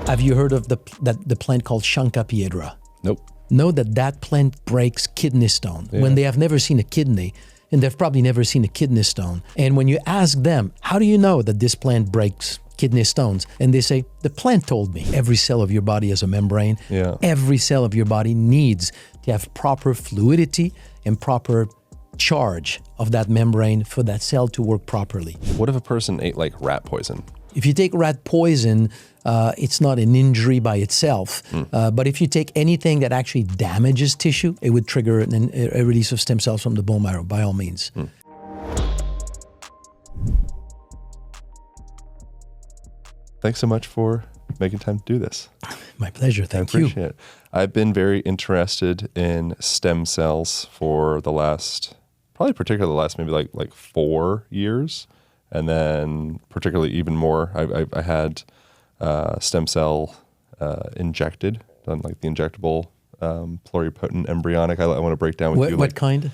Have you heard of the plant called Shankapiedra? Nope. Know that plant breaks kidney stone when they have never seen a kidney, and they've probably never seen a kidney stone. And when you ask them, how do you know that this plant breaks kidney stones? And they say, the plant told me. Every cell of your body has a membrane. Yeah. Every cell of your body needs to have proper fluidity and proper charge of that membrane for that cell to work properly. What if a person ate like rat poison? If you take rat poison, it's not an injury by itself. But if you take anything that actually damages tissue, it would trigger a release of stem cells from the bone marrow, by all means. Thanks so much for making time to do this. My pleasure. Thank you. I appreciate it. I've been very interested in stem cells for the last, probably particularly the last maybe like 4 years. And then particularly even more, I had stem cell injected, done like the injectable pluripotent embryonic. I want to break down with you. What kind?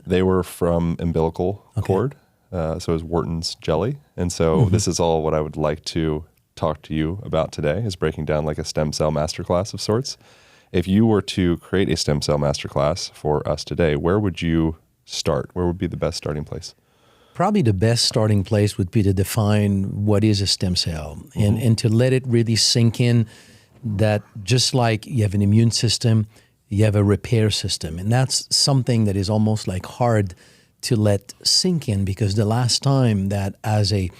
They were from umbilical cord. So it was Wharton's jelly. And so this is all what I would like to talk to you about today, is breaking down like a stem cell masterclass of sorts. If you were to create a stem cell masterclass for us today, where would you start? Where would be the best starting place? Probably the best starting place would be to define what is a stem cell and to let it really sink in that just like you have an immune system, you have a repair system. And that's something that is almost like hard to let sink in, because the last time that as a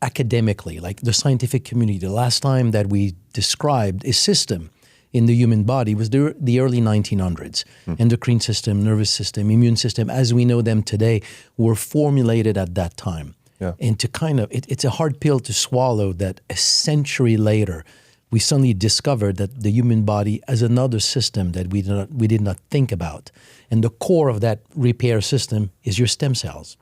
academically, like the scientific community, the last time that we described a system in the human body was the early 1900s. Endocrine system, nervous system, immune system, as we know them today, were formulated at that time. Yeah. And to kind of, it's a hard pill to swallow that a century later, we suddenly discovered that the human body has another system that we did not think about. And the core of that repair system is your stem cells.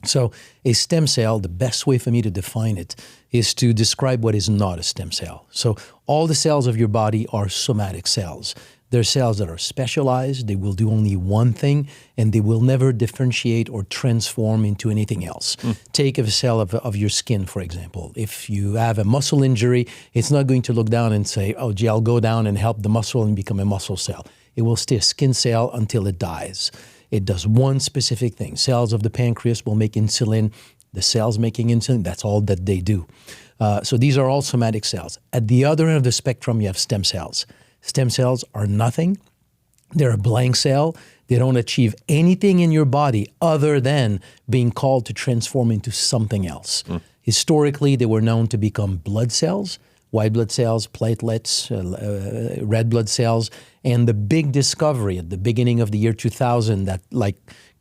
So a stem cell, the best way for me to define it is to describe what is not a stem cell. So all the cells of your body are somatic cells. They're cells that are specialized, they will do only one thing, and they will never differentiate or transform into anything else. Take a cell of your skin, for example. If you have a muscle injury, it's not going to look down and say, oh, gee, I'll go down and help the muscle and become a muscle cell. It will stay a skin cell until it dies. It does one specific thing. Cells of the pancreas will make insulin. The cells making insulin, that's all that they do. So these are all somatic cells. At the other end of the spectrum, you have stem cells. Stem cells are nothing. They're a blank cell. They don't achieve anything in your body other than being called to transform into something else. Historically, they were known to become blood cells, white blood cells, platelets, red blood cells. And the big discovery at the beginning of the year 2000 that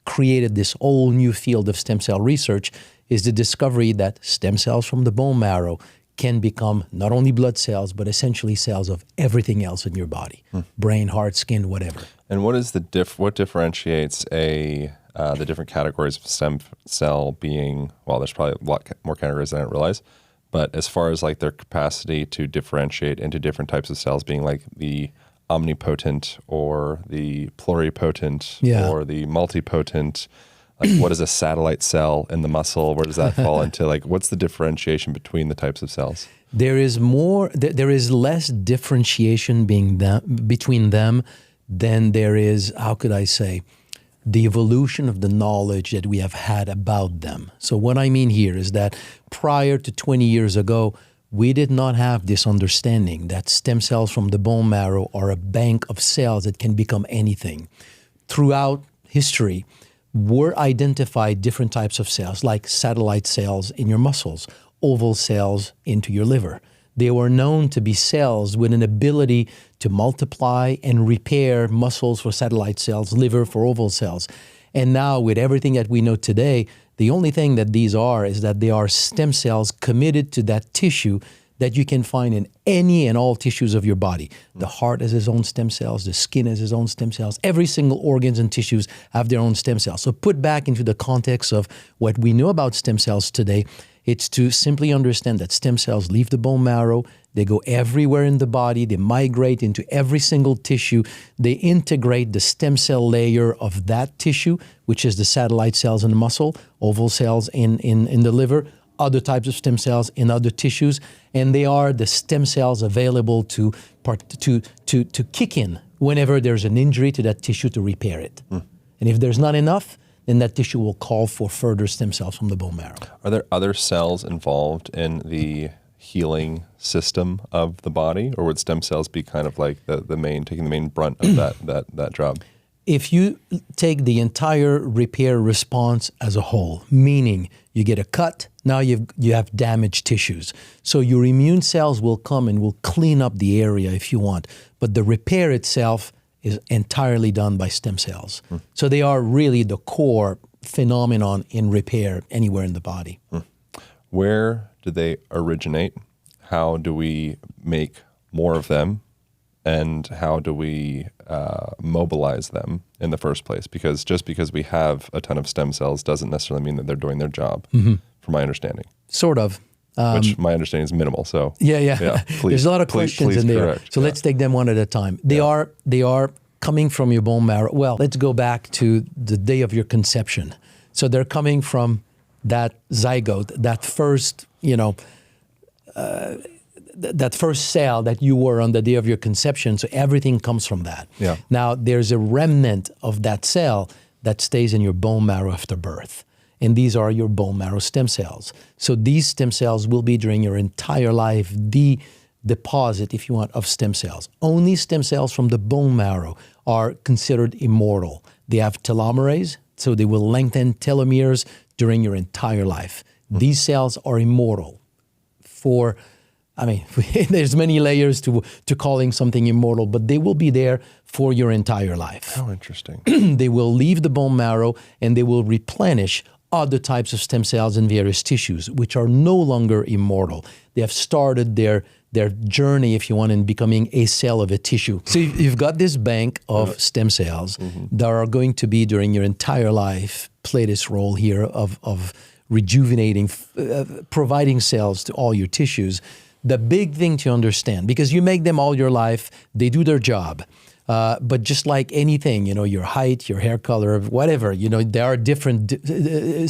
created this whole new field of stem cell research is the discovery that stem cells from the bone marrow can become not only blood cells, but essentially cells of everything else in your body, brain, heart, skin, whatever. And what is what differentiates the different categories of stem cell being, well, there's probably a lot more categories than I realize, but as far as like their capacity to differentiate into different types of cells being like the omnipotent or the pluripotent or the multipotent, like what is a satellite cell in the muscle? Where does that fall into? Like, what's the differentiation between the types of cells? There is less differentiation between them than there is, how could I say, the evolution of the knowledge that we have had about them. So what I mean here is that prior to 20 years ago, we did not have this understanding that stem cells from the bone marrow are a bank of cells that can become anything. Throughout history, were identified different types of cells, like satellite cells in your muscles, oval cells into your liver. They were known to be cells with an ability to multiply and repair muscles for satellite cells, liver for oval cells. And now with everything that we know today, the only thing that these are is that they are stem cells committed to that tissue that you can find in any and all tissues of your body. The heart has its own stem cells, the skin has its own stem cells, every single organs and tissues have their own stem cells. So put back into the context of what we know about stem cells today, it's to simply understand that stem cells leave the bone marrow, they go everywhere in the body, they migrate into every single tissue, they integrate the stem cell layer of that tissue, which is the satellite cells in the muscle, oval cells in the liver, other types of stem cells in other tissues, and they are the stem cells available to kick in whenever there's an injury to that tissue to repair it. And if there's not enough, then that tissue will call for further stem cells from the bone marrow. Are there other cells involved in the healing system of the body, or would stem cells be kind of like taking the main brunt of that job? If you take the entire repair response as a whole, meaning you get a cut, now you have damaged tissues. So your immune cells will come and will clean up the area if you want, but the repair itself is entirely done by stem cells. So they are really the core phenomenon in repair anywhere in the body. Where do they originate? How do we make more of them? And how do we mobilize them in the first place? Because just because we have a ton of stem cells doesn't necessarily mean that they're doing their job, from my understanding. Sort of. Which my understanding is minimal. So yeah. Please, there's a lot of questions in there. Correct. So let's take them one at a time. They are coming from your bone marrow. Well, let's go back to the day of your conception. So they're coming from that zygote, that first, that first cell that you were on the day of your conception. So everything comes from that. Yeah. Now, there's a remnant of that cell that stays in your bone marrow after birth. And these are your bone marrow stem cells. So these stem cells will be during your entire life the deposit, if you want, of stem cells. Only stem cells from the bone marrow are considered immortal. They have telomerase, so they will lengthen telomeres during your entire life. These cells are immortal there's many layers to calling something immortal, but they will be there for your entire life. How interesting. They will leave the bone marrow and they will replenish other types of stem cells in various tissues, which are no longer immortal. They have started their journey, if you want, in becoming a cell of a tissue. So you've got this bank of stem cells that are going to be, during your entire life, play this role here of rejuvenating, providing cells to all your tissues. The big thing to understand, because you make them all your life, they do their job. But just like anything, your height, your hair color, whatever, there are different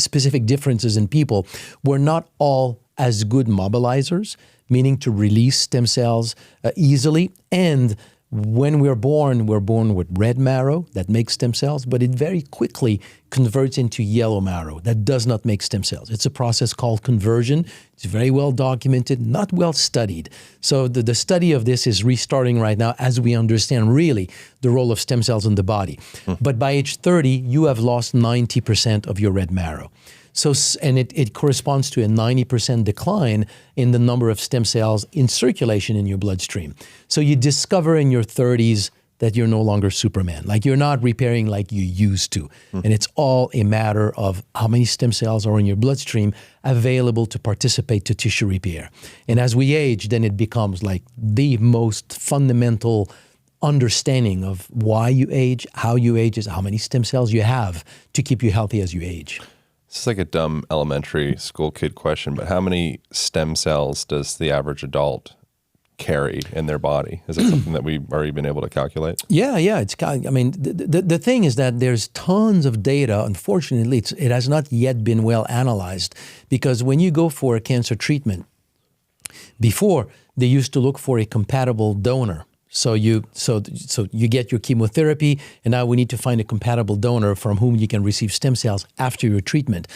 specific differences in people. We're not all as good mobilizers, meaning to release stem cells easily. And when we're born with red marrow that makes stem cells, but it very quickly converts into yellow marrow that does not make stem cells. It's a process called conversion. It's very well documented, not well studied. So the study of this is restarting right now as we understand really the role of stem cells in the body. But by age 30, you have lost 90% of your red marrow. So, and it corresponds to a 90% decline in the number of stem cells in circulation in your bloodstream. So you discover in your 30s that you're no longer Superman. Like, you're not repairing like you used to. And it's all a matter of how many stem cells are in your bloodstream available to participate to tissue repair. And as we age, then it becomes like the most fundamental understanding of why you age, how you age, is how many stem cells you have to keep you healthy as you age. This is like a dumb elementary school kid question, but how many stem cells does the average adult carry in their body? Is it something that we've already been able to calculate? Yeah. The thing is that there's tons of data. Unfortunately, it has not yet been well analyzed, because when you go for a cancer treatment, before they used to look for a compatible donor. So you get your chemotherapy, and now we need to find a compatible donor from whom you can receive stem cells after your treatment.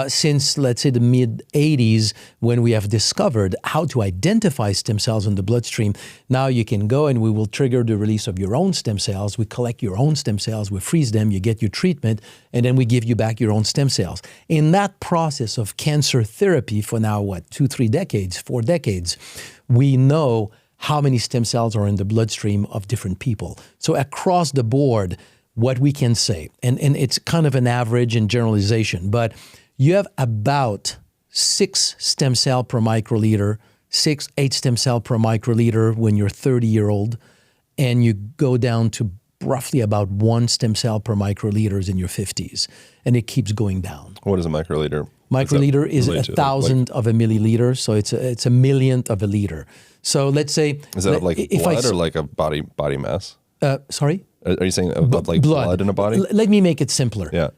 Since, let's say, the mid-'80s, when we have discovered how to identify stem cells in the bloodstream, now you can go and we will trigger the release of your own stem cells. We collect your own stem cells, we freeze them, you get your treatment, and then we give you back your own stem cells. In that process of cancer therapy for now, 2, 3 decades, 4 decades, we know how many stem cells are in the bloodstream of different people. So across the board, what we can say, and it's kind of an average and generalization, but you have about 6 stem cell per microliter, 8 stem cell per microliter when you're 30-year-old, and you go down to roughly about 1 stem cell per microliter in your 50s, and it keeps going down. What is a microliter? Microliter is 1,000th of a milliliter, so it's a millionth of a liter. So let's say, is that like blood or like a body mass? Sorry? Are you saying like blood in a body? Let me make it simpler. Yeah.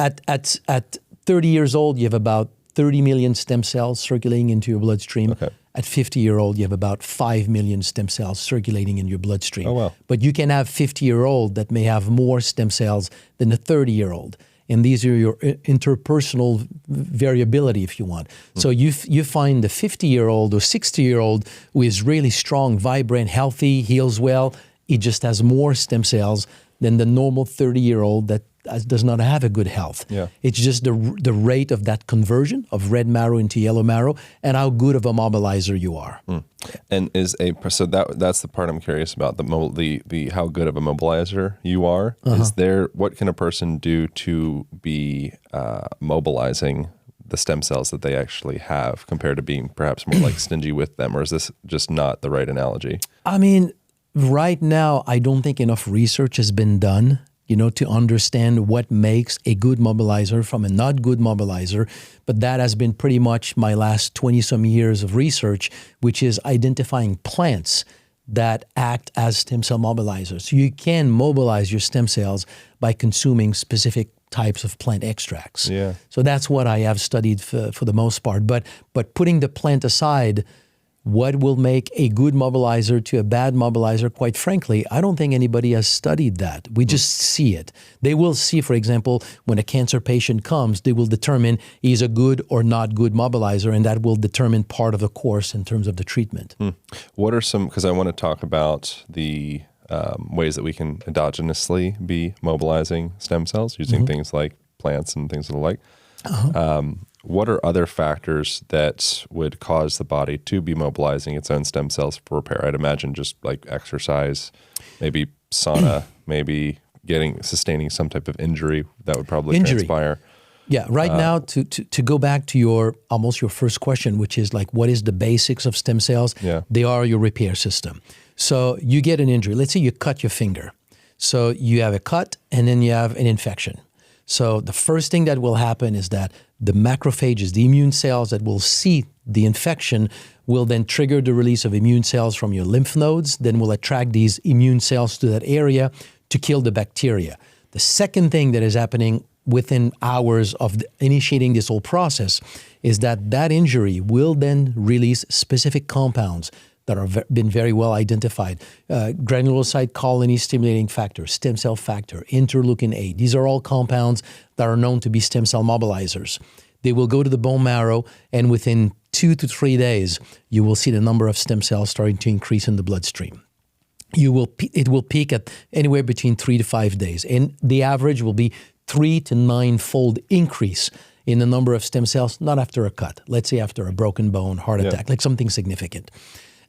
At 30 years old, you have about 30 million stem cells circulating into your bloodstream. Okay. At 50-year-old, you have about 5 million stem cells circulating in your bloodstream. Oh, wow. But you can have 50-year-old that may have more stem cells than a 30-year-old. And these are your interpersonal variability, if you want. So you find the 50-year-old or 60-year-old who is really strong, vibrant, healthy, heals well. He just has more stem cells than the normal 30-year-old that does not have a good health. Yeah. It's just the rate of that conversion of red marrow into yellow marrow and how good of a mobilizer you are. And so that's the part I'm curious about, the how good of a mobilizer you are. What can a person do to be mobilizing the stem cells that they actually have compared to being perhaps more like stingy with them? Or is this just not the right analogy? I mean, right now, I don't think enough research has been done, to understand what makes a good mobilizer from a not good mobilizer. But that has been pretty much my last 20-some years of research, which is identifying plants that act as stem cell mobilizers. So you can mobilize your stem cells by consuming specific types of plant extracts. Yeah. So that's what I have studied for the most part. But putting the plant aside, what will make a good mobilizer to a bad mobilizer? Quite frankly, I don't think anybody has studied that. We just see it. They will see, for example, when a cancer patient comes, they will determine he's a good or not good mobilizer, and that will determine part of the course in terms of the treatment. What are some, because I want to talk about the ways that we can endogenously be mobilizing stem cells using things like plants and things of the like. What are other factors that would cause the body to be mobilizing its own stem cells for repair? I'd imagine just like exercise, maybe sauna, maybe sustaining some type of injury that would probably transpire. Yeah, right now, to go back to your first question, which is like, what is the basics of stem cells? Yeah. They are your repair system. So you get an injury. Let's say you cut your finger. So you have a cut and then you have an infection. So the first thing that will happen is that the macrophages, the immune cells that will see the infection, will then trigger the release of immune cells from your lymph nodes, then will attract these immune cells to that area to kill the bacteria. The second thing that is happening within hours of initiating this whole process is that injury will then release specific compounds that have been very well identified. Granulocyte colony stimulating factor, stem cell factor, interleukin-8. These are all compounds that are known to be stem cell mobilizers. They will go to the bone marrow, and within 2 to 3 days, you will see the number of stem cells starting to increase in the bloodstream. It will peak at anywhere between 3 to 5 days, and the average will be 3 to 9-fold increase in the number of stem cells, not after a cut. Let's say after a broken bone, heart attack, like something significant.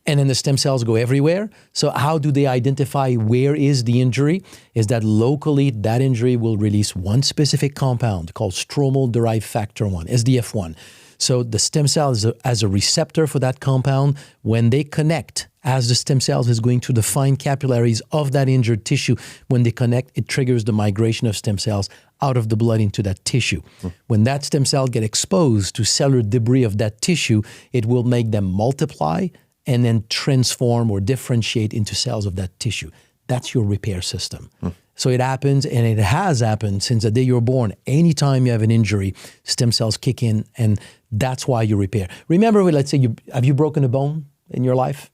And then the stem cells go everywhere. So how do they identify where is the injury? Is that locally that injury will release one specific compound called stromal-derived factor 1, SDF1. So the stem cell is as a receptor for that compound. When they connect, as the stem cells is going through the fine capillaries of that injured tissue, when they connect, it triggers the migration of stem cells out of the blood into that tissue. When that stem cell get exposed to cellular debris of that tissue, it will make them multiply and then transform or differentiate into cells of that tissue. That's your repair system. So it happens, and it has happened since the day you're born. Anytime you have an injury, stem cells kick in, and that's why you repair. Remember, let's say, have you broken a bone in your life?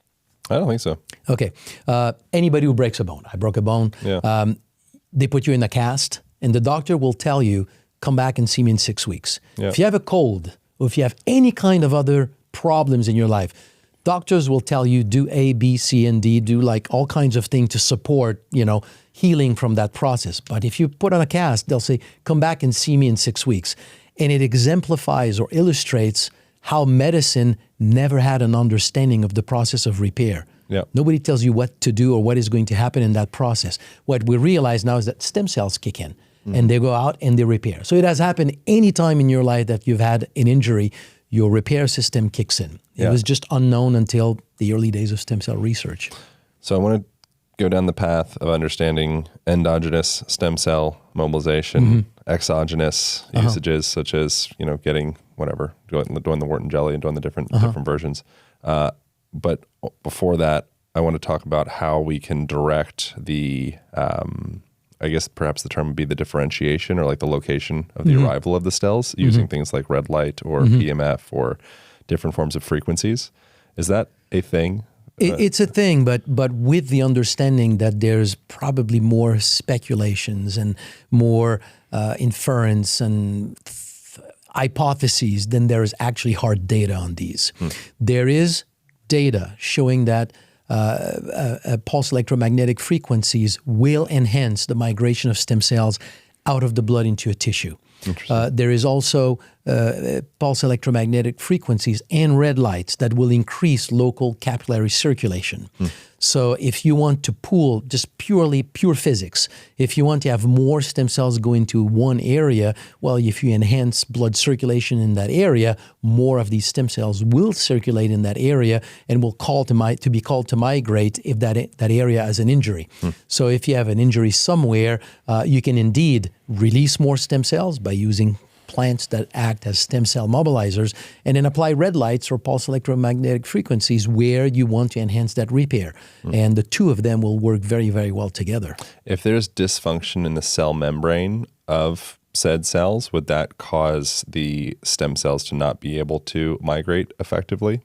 I don't think so. Okay. Anybody who breaks a bone, I broke a bone, they put you in a cast, and the doctor will tell you, come back and see me in 6 weeks. Yeah. If you have a cold, or if you have any kind of other problems in your life, doctors will tell you do A, B, C, and D, do like all kinds of things to support, healing from that process. But if you put on a cast, they'll say, come back and see me in 6 weeks. And it exemplifies or illustrates how medicine never had an understanding of the process of repair. Yeah. Nobody tells you what to do or what is going to happen in that process. What we realize now is that stem cells kick in and they go out and they repair. So it has happened any time in your life that you've had an injury, your repair system kicks in. It was just unknown until the early days of stem cell research. So I want to go down the path of understanding endogenous stem cell mobilization, exogenous usages such as, getting whatever, doing the Wharton jelly and doing the different versions. But before that, I want to talk about how we can direct the I guess perhaps the term would be the differentiation or like the location of the arrival of the cells using things like red light or PMF or different forms of frequencies. Is that a thing? It's a thing, but with the understanding that there's probably more speculations and more inference and hypotheses than there is actually hard data on these. There is data showing that pulse electromagnetic frequencies will enhance the migration of stem cells out of the blood into a tissue. There is also pulse electromagnetic frequencies and red lights that will increase local capillary circulation. So if you want to pool just pure physics, if you want to have more stem cells go into one area, well, if you enhance blood circulation in that area, more of these stem cells will circulate in that area and will be called to migrate if that area has an injury. So if you have an injury somewhere, you can indeed release more stem cells by using plants that act as stem cell mobilizers, and then apply red lights or pulse electromagnetic frequencies where you want to enhance that repair. And the two of them will work very, very well together. If there's dysfunction in the cell membrane of said cells, would that cause the stem cells to not be able to migrate effectively?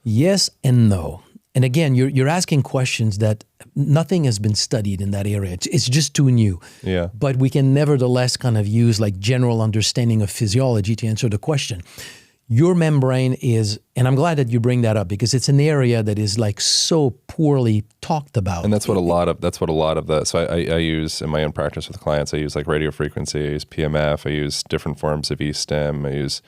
Yes and no. And again, you're asking questions that nothing has been studied in that area. It's just too new. Yeah. But we can nevertheless kind of use like general understanding of physiology to answer the question. Your membrane is, and I'm glad that you bring that up because it's an area that is like so poorly talked about. And that's what a lot of the, so I use in my own practice with clients, I use like radio frequency, I use PMF, I use different forms of E-stem, I use,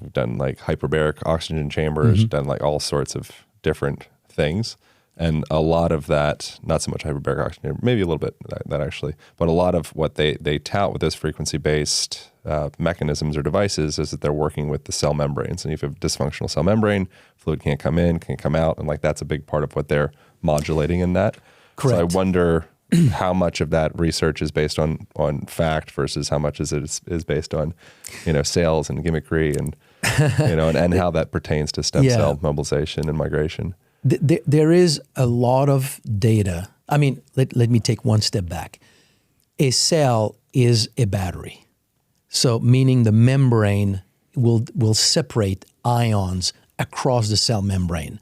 we've done like hyperbaric oxygen chambers, done like all sorts of different things. And a lot of that, not so much hyperbaric oxygen, maybe a little bit that actually, but a lot of what they tout with those frequency-based mechanisms or devices is that they're working with the cell membranes. And if you have a dysfunctional cell membrane, fluid can't come in, can't come out. And like that's a big part of what they're modulating in that. Correct. So I wonder how much of that research is based on fact versus how much is based on, sales and gimmickry and, and how that pertains to stem cell mobilization and migration. There is a lot of data. I mean, let me take one step back. A cell is a battery. So meaning the membrane will separate ions across the cell membrane.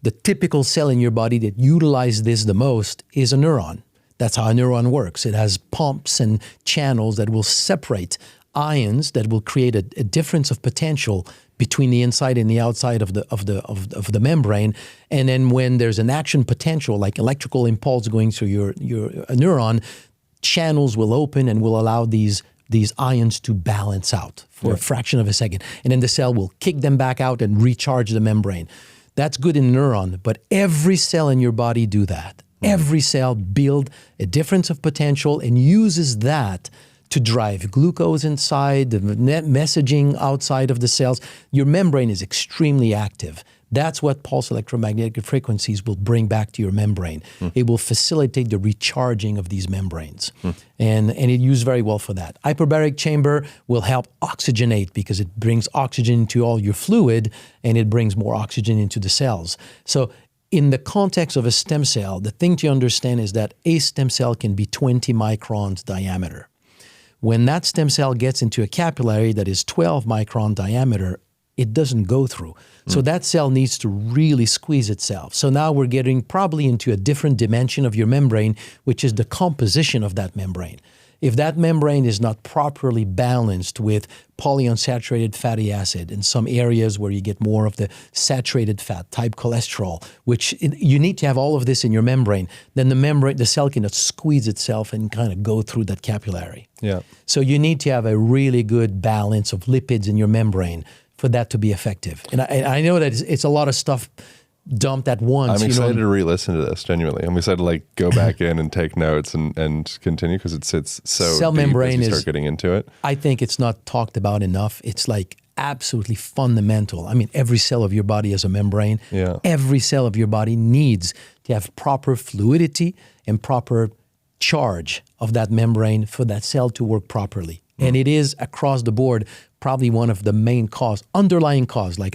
The typical cell in your body that utilizes this the most is a neuron. That's how a neuron works. It has pumps and channels that will separate ions that will create a difference of potential between the inside and the outside of the membrane. And then when there's an action potential, like electrical impulse going through your neuron, channels will open and will allow these ions to balance out for a fraction of a second. And then the cell will kick them back out and recharge the membrane. That's good in neuron, but every cell in your body do that. Every cell build a difference of potential and uses that to drive glucose inside, the messaging outside of the cells. Your membrane is extremely active. That's what pulse electromagnetic frequencies will bring back to your membrane. It will facilitate the recharging of these membranes. And it used very well for that. Hyperbaric chamber will help oxygenate because it brings oxygen to all your fluid and it brings more oxygen into the cells. So in the context of a stem cell, the thing to understand is that a stem cell can be 20 microns diameter. When that stem cell gets into a capillary that is 12 micron diameter, it doesn't go through. So that cell needs to really squeeze itself. So now we're getting probably into a different dimension of your membrane, which is the composition of that membrane. If that membrane is not properly balanced with polyunsaturated fatty acid in some areas where you get more of the saturated fat type cholesterol, which you need to have all of this in your membrane, then the cell cannot squeeze itself and kind of go through that capillary. Yeah. So you need to have a really good balance of lipids in your membrane for that to be effective. And I know that it's a lot of stuff dumped at once. I'm excited to re-listen to this, genuinely. I'm excited to go back in and take notes and continue because it's so cell deep membrane as you start getting into it. I think it's not talked about enough. It's like absolutely fundamental. I mean, every cell of your body has a membrane. Yeah. Every cell of your body needs to have proper fluidity and proper charge of that membrane for that cell to work properly. And it is across the board probably one of the main underlying cause, like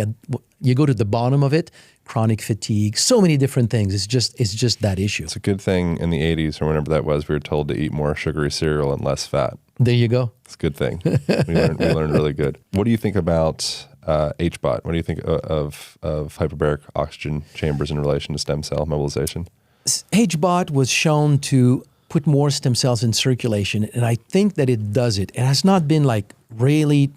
You go to the bottom of it, chronic fatigue, so many different things. It's just that issue. It's a good thing in the 80s or whenever that was, we were told to eat more sugary cereal and less fat. There you go. It's a good thing. We learned really good. What do you think about HBOT? What do you think of hyperbaric oxygen chambers in relation to stem cell mobilization? HBOT was shown to put more stem cells in circulation, and I think that it does it. It has not been like really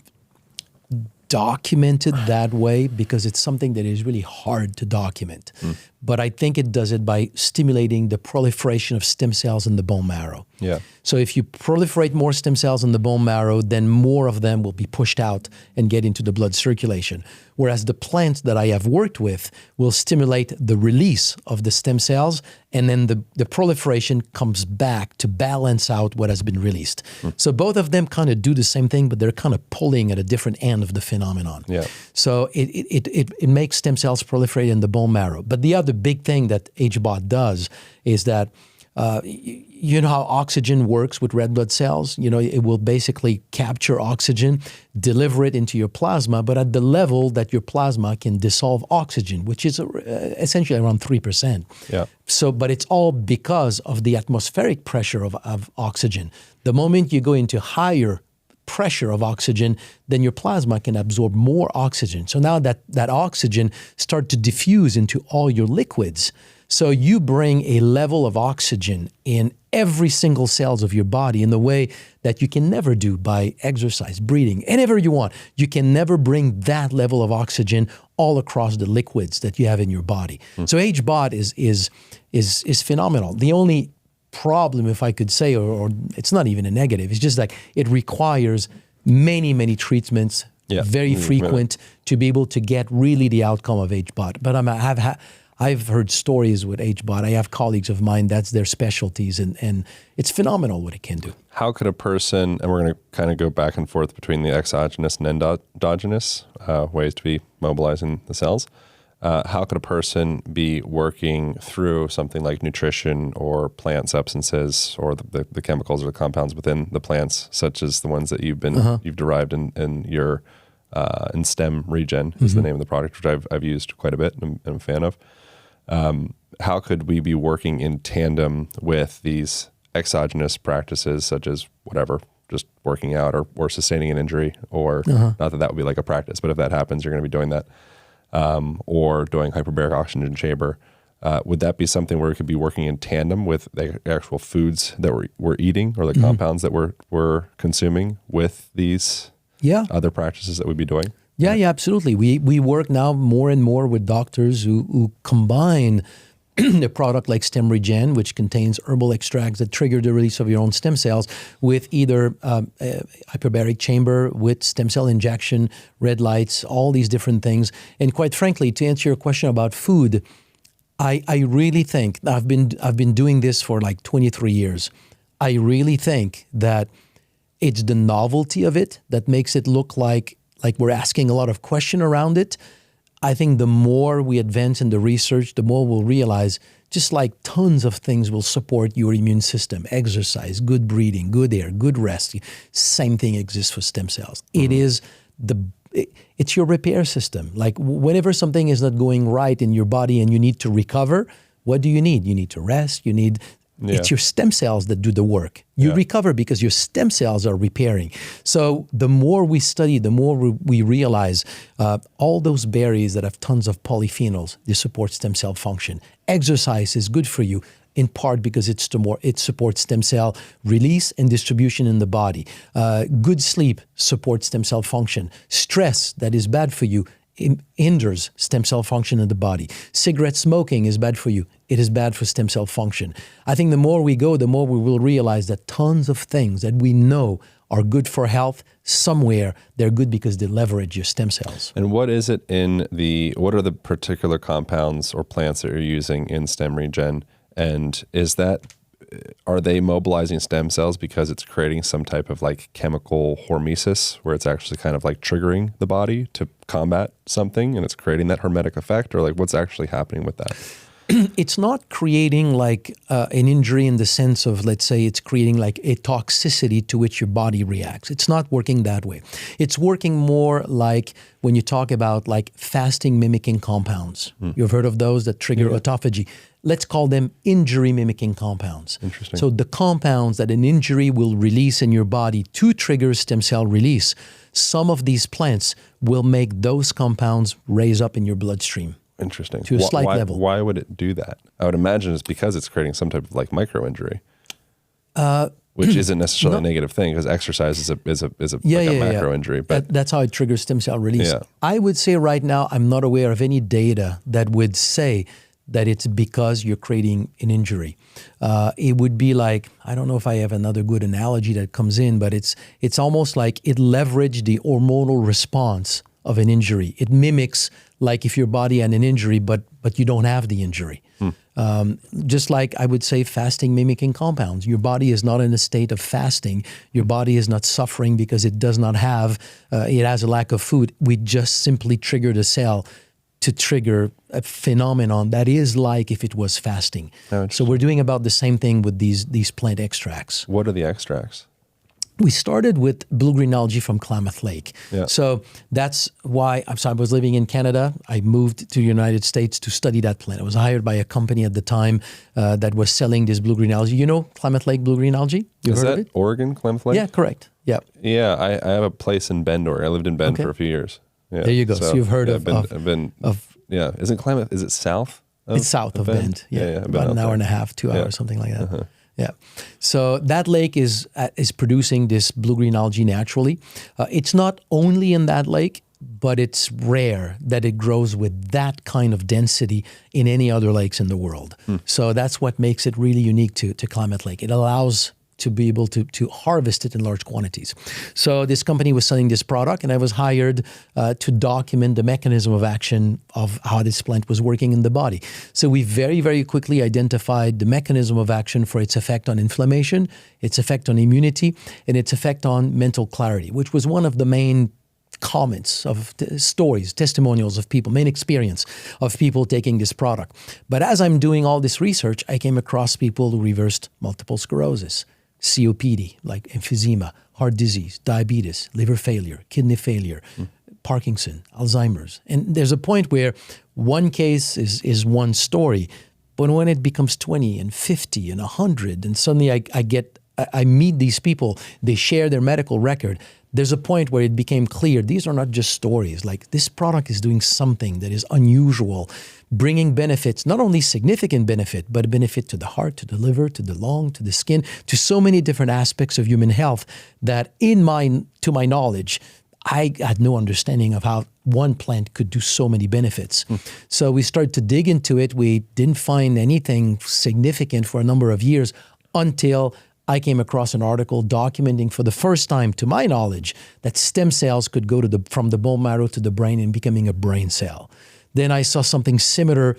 documented that way because it's something that is really hard to document. But I think it does it by stimulating the proliferation of stem cells in the bone marrow. Yeah. So if you proliferate more stem cells in the bone marrow, then more of them will be pushed out and get into the blood circulation. Whereas the plant that I have worked with will stimulate the release of the stem cells, and then the proliferation comes back to balance out what has been released. So both of them kind of do the same thing, but they're kind of pulling at a different end of the phenomenon. Yeah. So it makes stem cells proliferate in the bone marrow. But the other big thing that HBOT does is that you know how oxygen works with red blood cells? You know, it will basically capture oxygen, deliver it into your plasma, but at the level that your plasma can dissolve oxygen, which is essentially around 3%. Yeah. So, but it's all because of the atmospheric pressure of oxygen. The moment you go into higher pressure of oxygen, then your plasma can absorb more oxygen. So now that oxygen starts to diffuse into all your liquids. So you bring a level of oxygen in every single cells of your body in the way that you can never do by exercise, breathing, whenever you want. You can never bring that level of oxygen all across the liquids that you have in your body. So HBOT is phenomenal. The only problem, if I could say, or it's not even a negative, it's just like it requires many treatments, very frequent, to be able to get really the outcome of HBOT. But I've heard stories with HBOT. I have colleagues of mine, that's their specialties, and it's phenomenal what it can do. How could a person, and we're going to kind of go back and forth between the exogenous and endogenous ways to be mobilizing the cells. How could a person be working through something like nutrition or plant substances or the chemicals or the compounds within the plants, such as the ones that you've derived in your in Stemregen is the name of the product, which I've used quite a bit and I'm a fan of. How could we be working in tandem with these exogenous practices, such as whatever, just working out or sustaining an injury, or not that would be like a practice, but if that happens, you're going to be doing that. Or doing hyperbaric oxygen chamber, would that be something where we could be working in tandem with the actual foods that we're eating or the compounds that we're consuming with these other practices that we'd be doing? Yeah, absolutely. We work now more and more with doctors who combine a product like Stemregen, which contains herbal extracts that trigger the release of your own stem cells, with either hyperbaric chamber, with stem cell injection, red lights, all these different things. And quite frankly, to answer your question about food, I really think, I've been doing this for like 23 years. I really think that it's the novelty of it that makes it look like we're asking a lot of question around it. I think the more we advance in the research, the more we'll realize just like tons of things will support your immune system. Exercise, good breathing, good air, good rest. Same thing exists for stem cells. It's your repair system. Like whenever something is not going right in your body and you need to recover, what do you need? You need to rest. It's your stem cells that do the work. You recover because your stem cells are repairing. So the more we study, the more we realize all those berries that have tons of polyphenols, they support stem cell function. Exercise is good for you, in part because it supports stem cell release and distribution in the body. Good sleep supports stem cell function. Stress that is bad for you hinders stem cell function in the body. Cigarette smoking is bad for you. It is bad for stem cell function. I think the more we go, the more we will realize that tons of things that we know are good for health, somewhere they're good because they leverage your stem cells. And what is it what are the particular compounds or plants that you're using in Stemregen? And are they mobilizing stem cells because it's creating some type of like chemical hormesis where it's actually kind of like triggering the body to combat something and it's creating that hermetic effect, or like what's actually happening with that? it's not creating like an injury in the sense of, let's say, it's creating like a toxicity to which your body reacts. It's not working that way. It's working more like when you talk about like fasting mimicking compounds. You've heard of those that trigger autophagy. Let's call them injury mimicking compounds. Interesting. So the compounds that an injury will release in your body to trigger stem cell release, some of these plants will make those compounds raise up in your bloodstream. Interesting. To a slight level. Why would it do that? I would imagine it's because it's creating some type of like micro injury, which isn't necessarily a negative thing because exercise is a macro injury. But that's how it triggers stem cell release. Yeah. I would say right now I'm not aware of any data that would say that it's because you're creating an injury. It would be like, I don't know if I have another good analogy that comes in, but it's almost like it leveraged the hormonal response of an injury. It mimics like if your body had an injury, but you don't have the injury. Just like I would say fasting mimicking compounds. Your body is not in a state of fasting. Your body is not suffering because it does not have, it has a lack of food. We just simply triggered a cell to trigger a phenomenon that is like if it was fasting. So we're doing about the same thing with these plant extracts. What are the extracts? We started with blue-green algae from Klamath Lake. Yeah. So that's why I was living in Canada. I moved to the United States to study that plant. I was hired by a company at the time that was selling this blue-green algae. You know Klamath Lake blue-green algae? You Is heard of that it? Oregon, Klamath Lake? Yeah, correct. Yeah. Yeah, I have a place in Bend, Oregon. I lived in Bend for a few years. Yeah. There you go. So you've heard I've been, yeah. Isn't Klamath, is it south? It's south of Bend. Yeah. About an hour and a half, 2 hours, something like that. Yeah. So that lake is producing this blue-green algae naturally. It's not only in that lake, but it's rare that it grows with that kind of density in any other lakes in the world. So that's what makes it really unique to Klamath Lake. It allows to be able to harvest it in large quantities. So this company was selling this product, and I was hired to document the mechanism of action of how this plant was working in the body. So we very, very quickly identified the mechanism of action for its effect on inflammation, its effect on immunity, and its effect on mental clarity, which was one of the main comments of stories, testimonials of people, main experience of people taking this product. But as I'm doing all this research, I came across people who reversed multiple sclerosis, COPD, like emphysema, heart disease, diabetes, liver failure, kidney failure, Parkinson, Alzheimer's. And there's a point where one case is one story, but when it becomes 20 and 50 and 100, and suddenly I meet these people, they share their medical record, there's a point where it became clear these are not just stories. Like this product is doing something that is unusual, bringing benefits, not only significant benefit, but a benefit to the heart, to the liver, to the lung, to the skin, to so many different aspects of human health that to my knowledge, I had no understanding of how one plant could do so many benefits. So we started to dig into it. We didn't find anything significant for a number of years until I came across an article documenting for the first time, to my knowledge, that stem cells could go from the bone marrow to the brain and becoming a brain cell. Then I saw something similar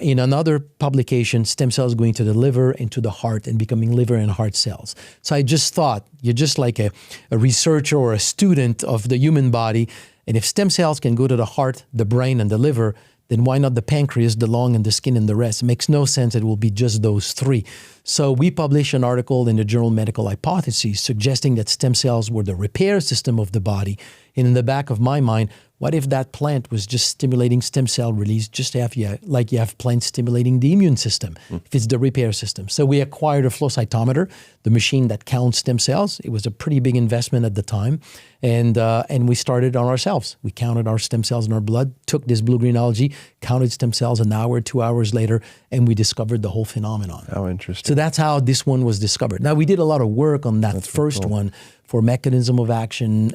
in another publication, stem cells going to the liver and to the heart and becoming liver and heart cells. So I just thought, you're just like a researcher or a student of the human body, and if stem cells can go to the heart, the brain, and the liver, then why not the pancreas, the lung, and the skin, and the rest? It makes no sense it will be just those three. So we published an article in the journal Medical Hypotheses suggesting that stem cells were the repair system of the body. And in the back of my mind, what if that plant was just stimulating stem cell release, just like you have plants stimulating the immune system, if it's the repair system? So we acquired a flow cytometer, the machine that counts stem cells. It was a pretty big investment at the time. And we started on ourselves. We counted our stem cells in our blood, took this blue-green algae, counted stem cells an hour, 2 hours later, and we discovered the whole phenomenon. How interesting. So that's how this one was discovered. Now, we did a lot of work on that first one for mechanism of action,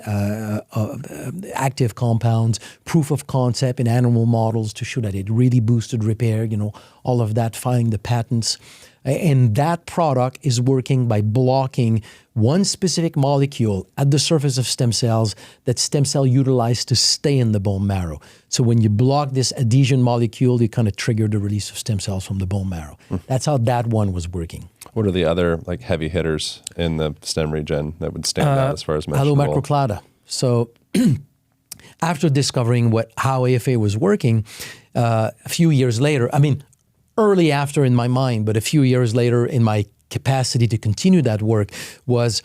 active compounds, proof of concept in animal models to show that it really boosted repair, all of that, filing the patents. And that product is working by blocking one specific molecule at the surface of stem cells that stem cell utilize to stay in the bone marrow. So when you block this adhesion molecule, you kind of trigger the release of stem cells from the bone marrow. That's how that one was working. What are the other heavy hitters in the stem regen that would stand out as far as measurable? Allomacroclada. So after discovering how AFA was working, a few years later, early after in my mind, but a few years later in my capacity to continue that work was,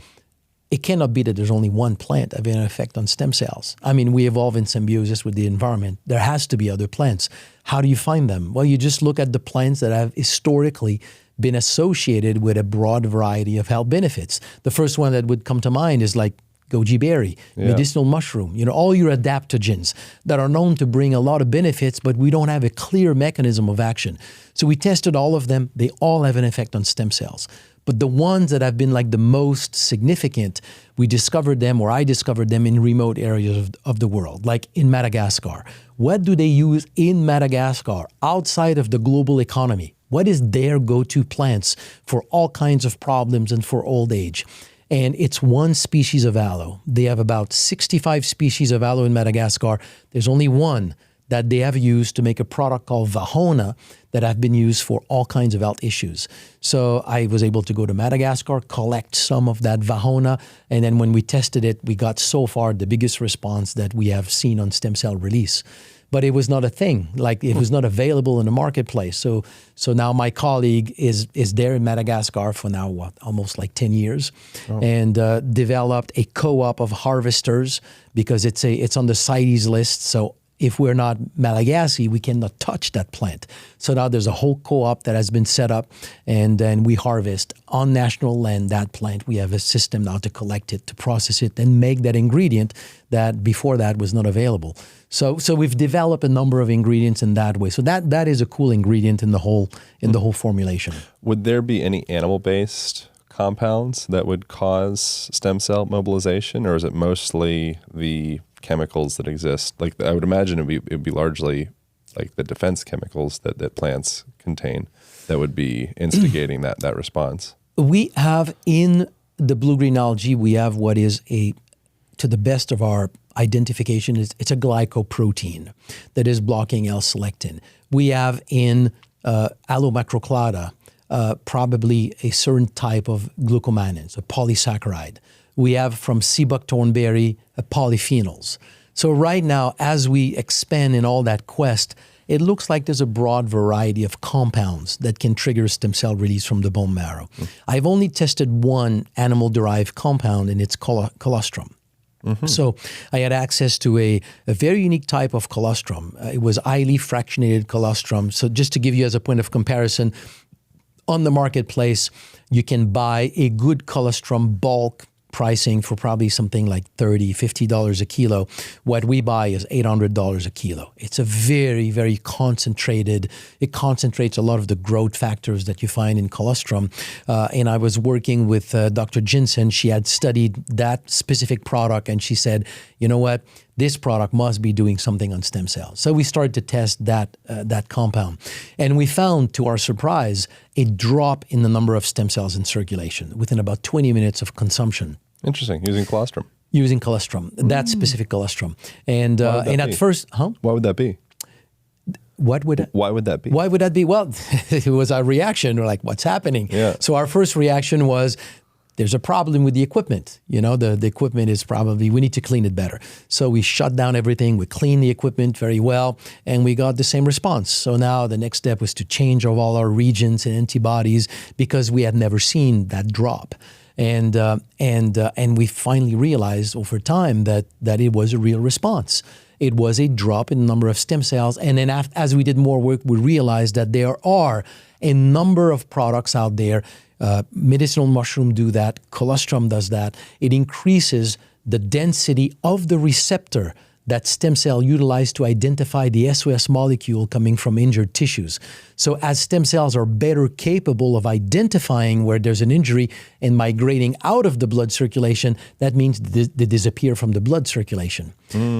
it cannot be that there's only one plant having an effect on stem cells. I mean, we evolve in symbiosis with the environment. There has to be other plants. How do you find them? Well, you just look at the plants that have historically been associated with a broad variety of health benefits. The first one that would come to mind is like goji berry, medicinal mushroom, all your adaptogens that are known to bring a lot of benefits, but we don't have a clear mechanism of action. So we tested all of them. They all have an effect on stem cells. But the ones that have been like the most significant, we discovered them, or I discovered them in remote areas of the world, like in Madagascar. What do they use in Madagascar outside of the global economy? What is their go-to plants for all kinds of problems and for old age? And it's one species of aloe. They have about 65 species of aloe in Madagascar. There's only one that they have used to make a product called Vahona that have been used for all kinds of health issues. So I was able to go to Madagascar, collect some of that Vahona, and then when we tested it, we got so far the biggest response that we have seen on stem cell release. But it was not a thing, like it was not available in the marketplace. So now my colleague is there in Madagascar for now, almost like 10 years, and developed a co-op of harvesters because it's on the CITES list. So if we're not Malagasy, we cannot touch that plant. So now there's a whole co-op that has been set up, and then we harvest on national land that plant. We have a system now to collect it, to process it, and make that ingredient that before that was not available. So we've developed a number of ingredients in that way. So that is a cool ingredient in the whole formulation. Would there be any animal-based compounds that would cause stem cell mobilization, or is it mostly the chemicals that exist? Like, I would imagine it would be largely like the defense chemicals that plants contain that would be instigating that response. We have in the blue-green algae, we have what is to the best of our identification, it's a glycoprotein that is blocking L-selectin. We have in Allomacroclada probably a certain type of glucomannan, a polysaccharide. We have from sea buckthorn berry polyphenols. So right now, as we expand in all that quest, it looks like there's a broad variety of compounds that can trigger stem cell release from the bone marrow. I've only tested one animal-derived compound, and it's colostrum. So I had access to a very unique type of colostrum. It was highly fractionated colostrum. So just to give you as a point of comparison, on the marketplace, you can buy a good colostrum bulk pricing for probably something like $30, $50 a kilo. What we buy is $800 a kilo. It's a very, very concentrated, it concentrates a lot of the growth factors that you find in colostrum. And I was working with Dr. Jensen. She had studied that specific product, and she said, you know what? This product must be doing something on stem cells. So we started to test that compound. And we found, to our surprise, a drop in the number of stem cells in circulation within about 20 minutes of consumption. Interesting. Using colostrum. Using colostrum, that specific colostrum. And at first, Why would that be? Why would that be? Why would that be? Well, it was our reaction. We're like, what's happening? Yeah. So our first reaction was, there's a problem with the equipment. The equipment is probably, we need to clean it better. So we shut down everything, we cleaned the equipment very well, and we got the same response. So now the next step was to change all our reagents and antibodies because we had never seen that drop. And we finally realized over time that it was a real response. It was a drop in the number of stem cells. And then as we did more work, we realized that there are a number of products out there. Medicinal mushroom do that. Colostrum does that. It increases the density of the receptor that stem cell utilize to identify the SOS molecule coming from injured tissues. So as stem cells are better capable of identifying where there's an injury and migrating out of the blood circulation, that means they disappear from the blood circulation.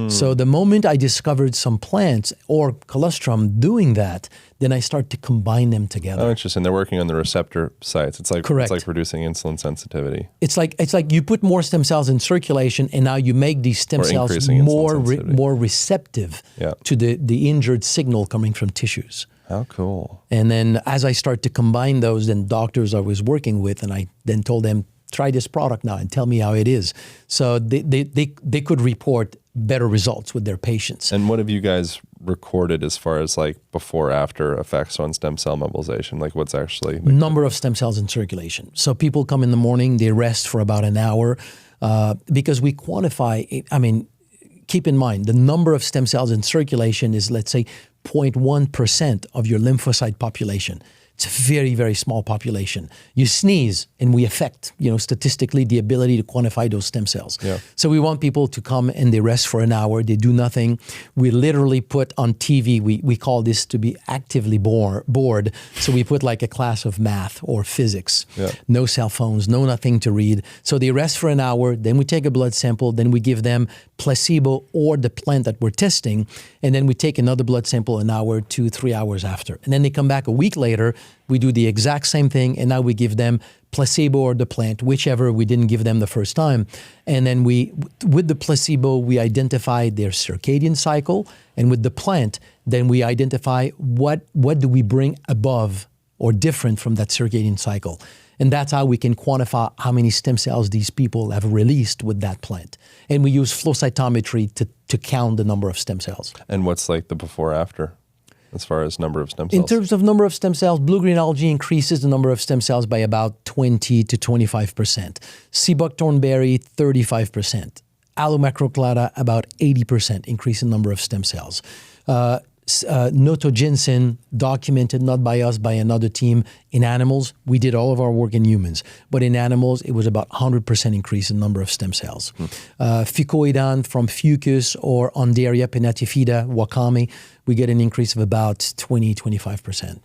So the moment I discovered some plants or colostrum doing that, then I start to combine them together. Oh, interesting. They're working on the receptor sites. It's like Correct. It's like reducing insulin sensitivity. It's like you put more stem cells in circulation, and now you make these stem cells more receptive to the injured signal coming from tissues. How cool. And then as I start to combine those, then doctors I was working with, and I then told them, try this product now and tell me how it is. So they could report better results with their patients. And what have you guys recorded as far as like before after effects on stem cell mobilization? Like what's actually number of stem cells in circulation. So people come in the morning, they rest for about an hour because we quantify. I mean, keep in mind the number of stem cells in circulation is, let's say, 0.1% of your lymphocyte population. It's a very, very small population. You sneeze and we affect, statistically the ability to quantify those stem cells. Yeah. So we want people to come and they rest for an hour. They do nothing. We literally put on TV, we call this to be actively bored. So we put like a class of math or physics. Yeah. No cell phones, no nothing to read. So they rest for an hour. Then we take a blood sample. Then we give them placebo or the plant that we're testing. And then we take another blood sample an hour, 2-3 hours after. And then they come back a week later. We do the exact same thing, and now we give them placebo or the plant, whichever we didn't give them the first time. And then with the placebo, we identify their circadian cycle, and with the plant, then we identify what do we bring above or different from that circadian cycle. And that's how we can quantify how many stem cells these people have released with that plant. And we use flow cytometry to count the number of stem cells. And what's like the before after? As far as number of stem cells? In terms of number of stem cells, blue-green algae increases the number of stem cells by about 20 to 25%. Sea buckthornberry, 35%. Allomacroclada, about 80% increase in number of stem cells. Notogensin, documented not by us, by another team. In animals, we did all of our work in humans, but in animals, it was about 100% increase in number of stem cells. Fucoidan from fucus or Ondaria pinnatifida, wakame, we get an increase of about 20-25%.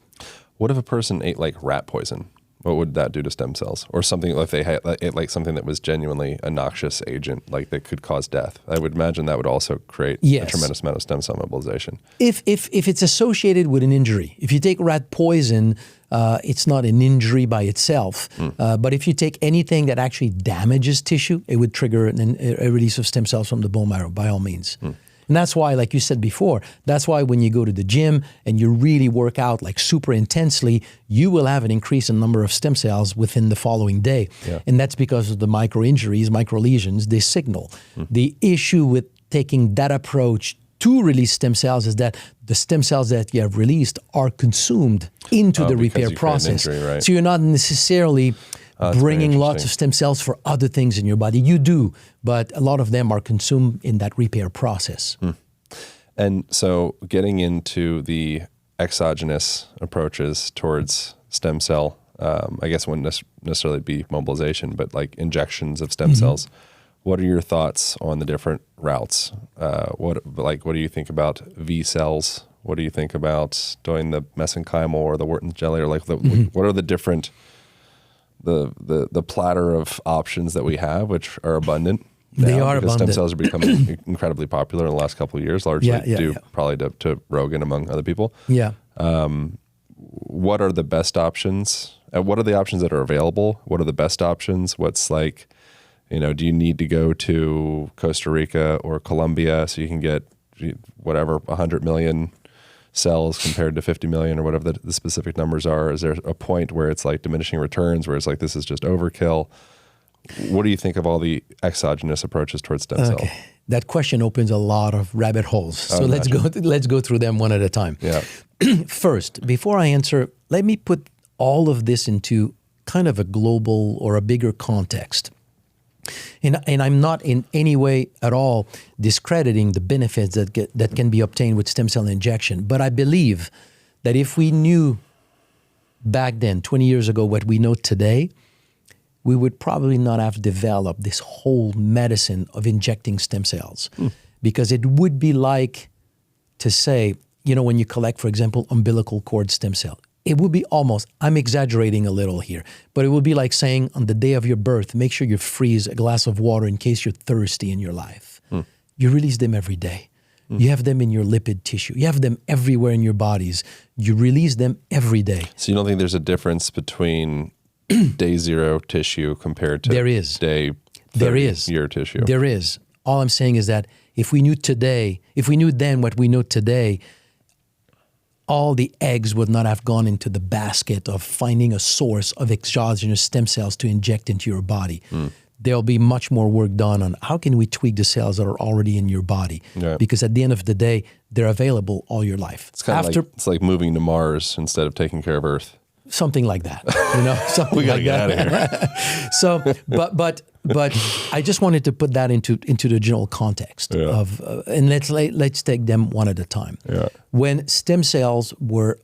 What if a person ate like rat poison? What would that do to stem cells? Or something if they ate like something that was genuinely a noxious agent, like that could cause death? I would imagine that would also create a tremendous amount of stem cell mobilization. If it's associated with an injury, if you take rat poison, it's not an injury by itself. But if you take anything that actually damages tissue, it would trigger a release of stem cells from the bone marrow, by all means. And that's why, like you said before, that's why when you go to the gym and you really work out like super intensely, you will have an increase in number of stem cells within the following day. Yeah. And that's because of the micro injuries, micro lesions, they signal. The issue with taking that approach to release stem cells is that the stem cells that you have released are consumed into the repair process. Injury, right? So you're not necessarily bringing lots of stem cells for other things in your body. You do, but a lot of them are consumed in that repair process. And so getting into the exogenous approaches towards stem cell, I guess wouldn't necessarily be mobilization, but like injections of stem cells. What are your thoughts on the different routes? What do you think about VSELs? What do you think about doing the mesenchymal or the Wharton jelly, or like what are the different the platter of options that we have, which are abundant? They are abundant. Stem cells are becoming incredibly popular in the last couple of years, largely due probably to Rogan, among other people. Yeah. What are the best options? What are the options that are available? What are the best options? What's like, do you need to go to Costa Rica or Colombia so you can get whatever 100 million cells compared to 50 million or whatever the specific numbers are? Is there a point where it's like diminishing returns, where it's like this is just overkill? What do you think of all the exogenous approaches towards stem cell? That question opens a lot of rabbit holes. So let's go through them one at a time. Yeah. First, before I answer, let me put all of this into kind of a global or a bigger context. And I'm not in any way at all discrediting the benefits that can be obtained with stem cell injection. But I believe that if we knew back then, 20 years ago, what we know today, we would probably not have developed this whole medicine of injecting stem cells. Because it would be like to say, when you collect, for example, umbilical cord stem cell, it would be almost, I'm exaggerating a little here, but it would be like saying on the day of your birth, make sure you freeze a glass of water in case you're thirsty in your life. You release them every day. You have them in your lipid tissue. You have them everywhere in your bodies. You release them every day. So you don't think there's a difference between day 0 tissue compared to day 30 year tissue? There is. All I'm saying is that if we knew then what we know today, all the eggs would not have gone into the basket of finding a source of exogenous stem cells to inject into your body. There'll be much more work done on how can we tweak the cells that are already in your body. Because at the end of the day, they're available all your life. It's kind of like, it's like moving to Mars instead of taking care of Earth. Something like that, you know, something We gotta like get that. out of here. So, but I just wanted to put that into the general context of, and let's take them one at a time. Yeah. When stem cells were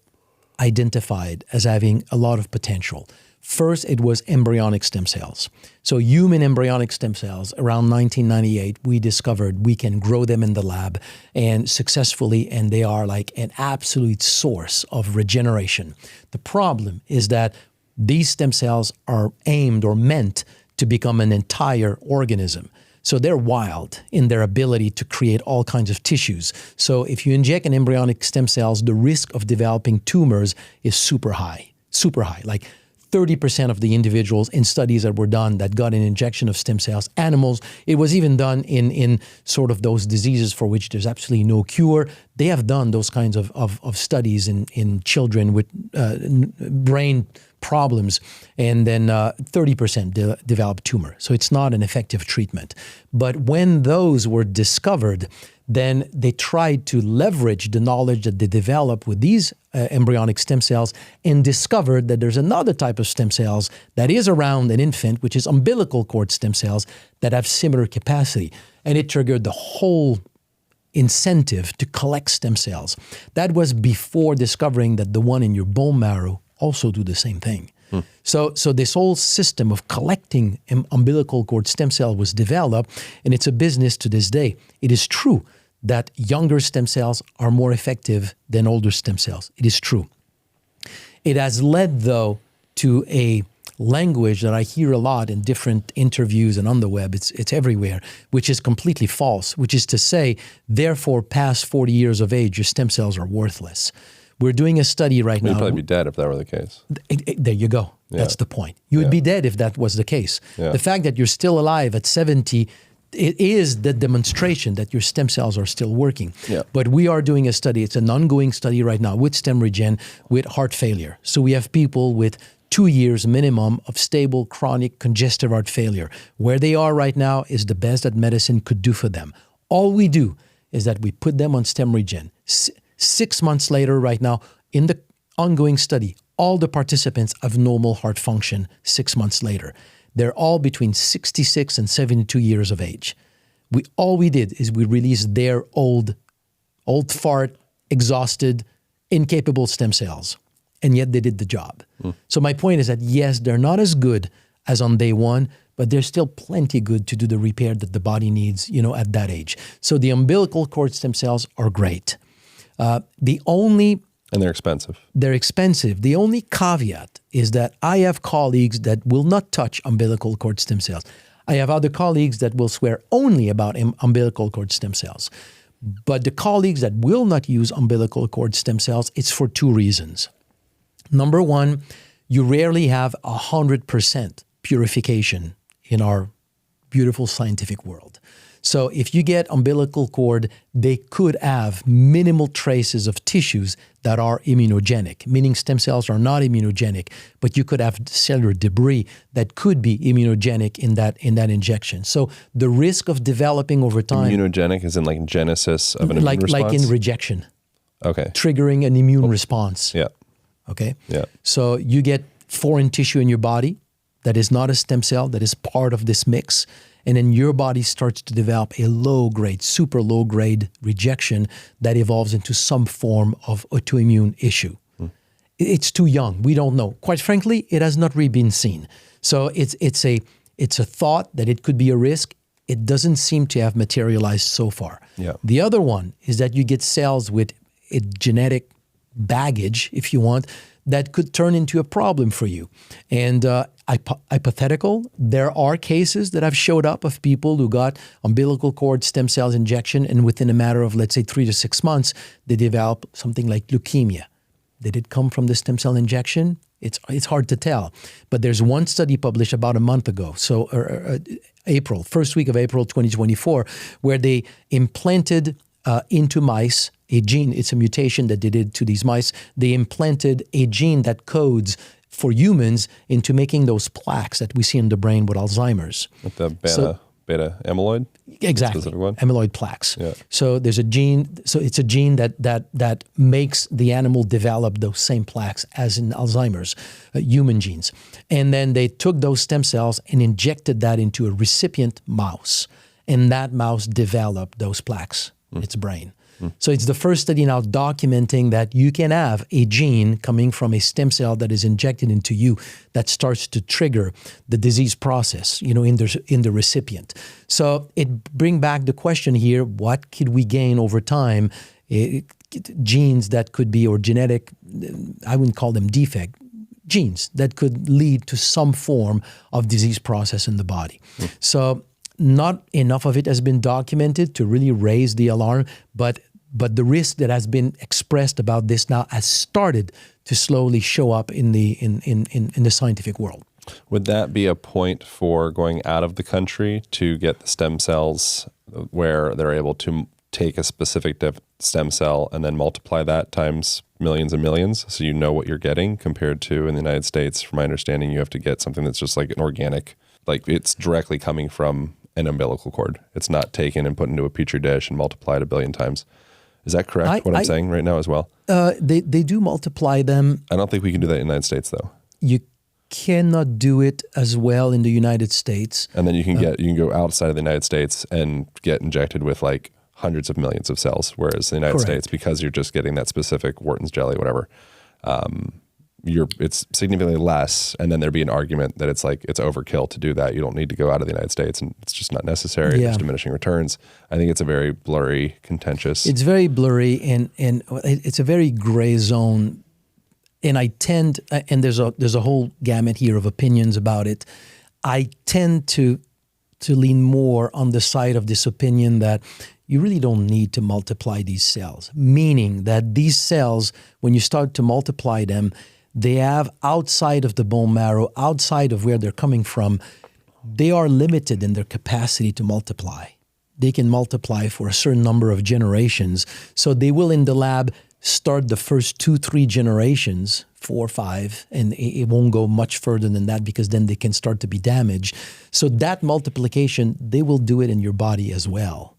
identified as having a lot of potential, first it was embryonic stem cells. So human embryonic stem cells, around 1998, we discovered we can grow them in the lab and successfully, and they are like an absolute source of regeneration. The problem is that these stem cells are aimed or meant to become an entire organism. So they're wild in their ability to create all kinds of tissues. So if you inject an embryonic stem cells, the risk of developing tumors is super high, like 30% of the individuals in studies that were done that got an injection of stem cells, animals, it was even done in sort of those diseases for which there's absolutely no cure. They have done those kinds of studies in children with brain problems, and then 30% develop tumor. So it's not an effective treatment. But when those were discovered, then they tried to leverage the knowledge that they developed with these embryonic stem cells and discovered that there's another type of stem cells that is around an infant, which is umbilical cord stem cells that have similar capacity. And it triggered the whole incentive to collect stem cells. That was before discovering that the one in your bone marrow also do the same thing. So this whole system of collecting umbilical cord stem cell was developed, and it's a business to this day. It is true that younger stem cells are more effective than older stem cells. It is true. It has led, though, to a language that I hear a lot in different interviews and on the web, it's everywhere, which is completely false, which is to say, therefore, past 40 years of age, your stem cells are worthless. We're doing a study right now. You'd probably be dead if that were the case. There you go. Yeah. That's the point. You would be dead if that was the case. Yeah. The fact that you're still alive at 70, it is the demonstration that your stem cells are still working. Yeah. But we are doing a study. It's an ongoing study right now with Stemregen with heart failure. So we have people with 2 years minimum of stable chronic congestive heart failure. Where they are right now is the best that medicine could do for them. All we do is that we put them on Stemregen. 6 months later, right now, in the ongoing study, all the participants have normal heart function 6 months later. They're all between 66 and 72 years of age. All we did is we released their old fart, exhausted, incapable stem cells, and yet they did the job. So my point is that, yes, they're not as good as on day one, but they're still plenty good to do the repair that the body needs, at that age. So the umbilical cord stem cells are great. And they're expensive. They're expensive. The only caveat is that I have colleagues that will not touch umbilical cord stem cells. I have other colleagues that will swear only about umbilical cord stem cells. But the colleagues that will not use umbilical cord stem cells, it's for two reasons. Number one, you rarely have 100% purification in our beautiful scientific world. So if you get umbilical cord, they could have minimal traces of tissues that are immunogenic, meaning stem cells are not immunogenic, but you could have cellular debris that could be immunogenic in that injection. So the risk of developing over time... Immunogenic is in like genesis of an immune response? Like in rejection. Okay. Triggering an immune response. Yeah. Okay? Yeah. So you get foreign tissue in your body that is not a stem cell, that is part of this mix, and then your body starts to develop a low-grade, super low-grade rejection that evolves into some form of autoimmune issue. It's too young. We don't know. Quite frankly, it has not really been seen. So it's a thought that it could be a risk. It doesn't seem to have materialized so far. Yeah. The other one is that you get cells with a genetic baggage, if you want, that could turn into a problem for you. And hypothetical, there are cases that have showed up of people who got umbilical cord stem cells injection, and within a matter of, let's say, 3 to 6 months, they develop something like leukemia. Did it come from the stem cell injection? It's hard to tell. But there's one study published about a month ago, so first week of April 2024, where they implanted into mice a gene. It's a mutation that they did to these mice. They implanted a gene that codes for humans into making those plaques that we see in the brain with Alzheimer's. With the beta amyloid? Exactly. Specific one? Amyloid plaques. Yeah. So there's a gene. So it's a gene that makes the animal develop those same plaques as in Alzheimer's, human genes. And then they took those stem cells and injected that into a recipient mouse, and that mouse developed those plaques in its brain. So it's the first study now documenting that you can have a gene coming from a stem cell that is injected into you that starts to trigger the disease process, in the recipient. So it brings back the question here: what could we gain over time? Genes that could be, or genetic, I wouldn't call them defect, genes that could lead to some form of disease process in the body. So not enough of it has been documented to really raise the alarm, but the risk that has been expressed about this now has started to slowly show up in the scientific world. Would that be a point for going out of the country to get the stem cells where they're able to take a specific stem cell and then multiply that times millions and millions, so you know what you're getting, compared to in the United States, from my understanding, you have to get something that's just like an organic, like it's directly coming from an umbilical cord. It's not taken and put into a petri dish and multiplied a billion times. Is that correct, what I'm saying right now as well? They do multiply them. I don't think we can do that in the United States, though. You cannot do it as well in the United States. And then you can go outside of the United States and get injected with like hundreds of millions of cells, whereas in the United States, because you're just getting that specific Wharton's jelly, whatever, it's significantly less, and then there'd be an argument that it's like it's overkill to do that. You don't need to go out of the United States, and it's just not necessary. There's diminishing returns. I think it's a very blurry, contentious. It's very blurry, and it's a very gray zone. And I tend, and there's a whole gamut here of opinions about it. I tend to lean more on the side of this opinion that you really don't need to multiply these cells, meaning that these cells, when you start to multiply them, they have, outside of the bone marrow, outside of where they're coming from, they are limited in their capacity to multiply. They can multiply for a certain number of generations. So they will, in the lab, start the first 2-3 generations, 4 or 5, and it won't go much further than that, because then they can start to be damaged. So that multiplication, they will do it in your body as well.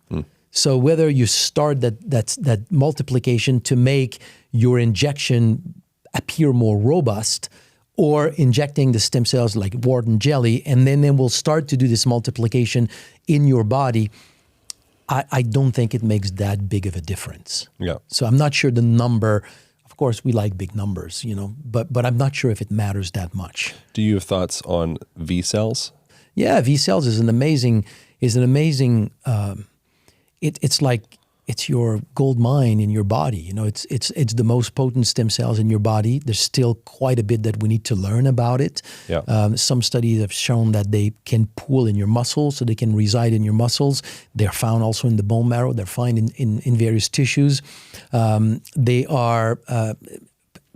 So whether you start that multiplication to make your injection appear more robust, or injecting the stem cells like Wharton jelly, and then they will start to do this multiplication in your body, I don't think it makes that big of a difference. Yeah. So I'm not sure the number. Of course, we like big numbers, but I'm not sure if it matters that much. Do you have thoughts on VSELs? Yeah, VSELs is an amazing. It's like it's your gold mine in your body. It's the most potent stem cells in your body. There's still quite a bit that we need to learn about it. Yeah. Some studies have shown that they can pool in your muscles, so they can reside in your muscles. They're found also in the bone marrow. They're found in various tissues.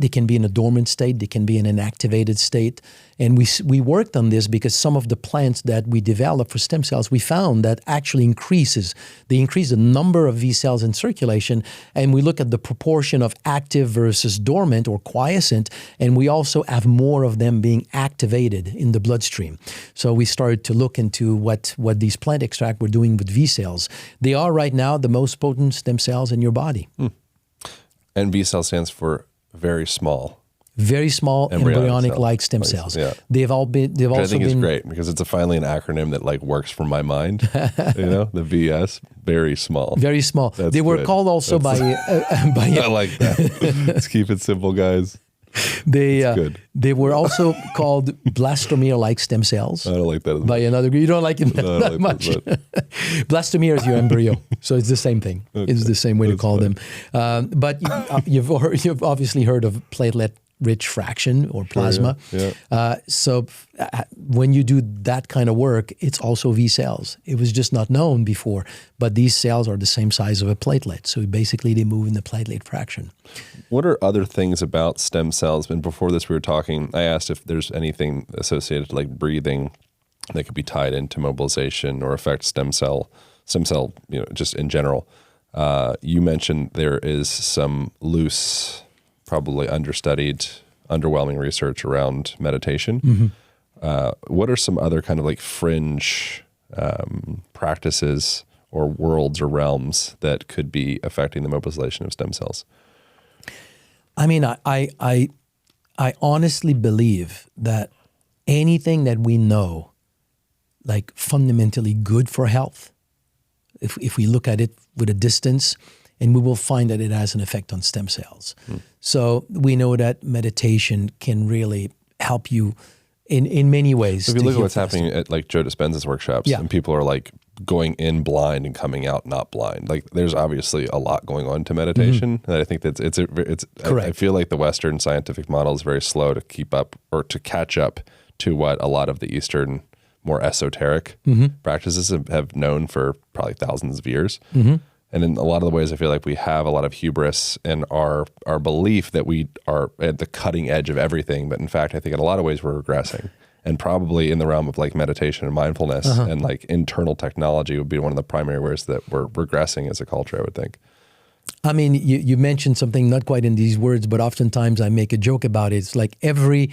They can be in a dormant state. They can be in an activated state. And we worked on this because some of the plants that we developed for stem cells, we found that actually they increase the number of V cells in circulation. And we look at the proportion of active versus dormant or quiescent, and we also have more of them being activated in the bloodstream. So we started to look into what these plant extracts were doing with V cells. They are right now the most potent stem cells in your body. And V cell stands for very small embryonic-like stem cells. Yeah. They've also I think been it's great because it's finally an acronym that like works for my mind. The VS, very small. Very small. They were called also by I like that. Let's keep it simple, guys. They were also called blastomere-like stem cells. I don't like that as much. By another group. You don't like it that much. Blastomere is your embryo, so it's the same thing. Okay. It's the same way to call them. But you've obviously heard of platelet-rich fraction or plasma. Sure, yeah. So when you do that kind of work, it's also V cells. It was just not known before, but these cells are the same size of a platelet. So basically they move in the platelet fraction. What are other things about stem cells? And before this we were talking, I asked if there's anything associated like breathing that could be tied into mobilization or affect stem cell, just in general. You mentioned there is some loose, probably understudied, underwhelming research around meditation. Mm-hmm. What are some other kind of like fringe practices or worlds or realms that could be affecting the mobilization of stem cells? I mean, I honestly believe that anything that we know, like fundamentally good for health, if we look at it with a distance, and we will find that it has an effect on stem cells. So we know that meditation can really help you in many ways. So if you look at heal what's faster. happening at like Joe Dispenza's workshops, Yeah. and people are like going in blind and coming out not blind. Like there's obviously a lot going on to meditation. And I think that it's Correct. I feel like the Western scientific model is very slow to keep up or to catch up to what a lot of the Eastern more esoteric practices have known for probably thousands of years. And in a lot of the ways, I feel like we have a lot of hubris in our belief that we are at the cutting edge of everything. But in fact, I think in a lot of ways we're regressing. And probably in the realm of like meditation and mindfulness and like internal technology would be one of the primary ways that we're regressing as a culture, I would think. I mean, you mentioned something not quite in these words, but oftentimes I make a joke about it. It's like every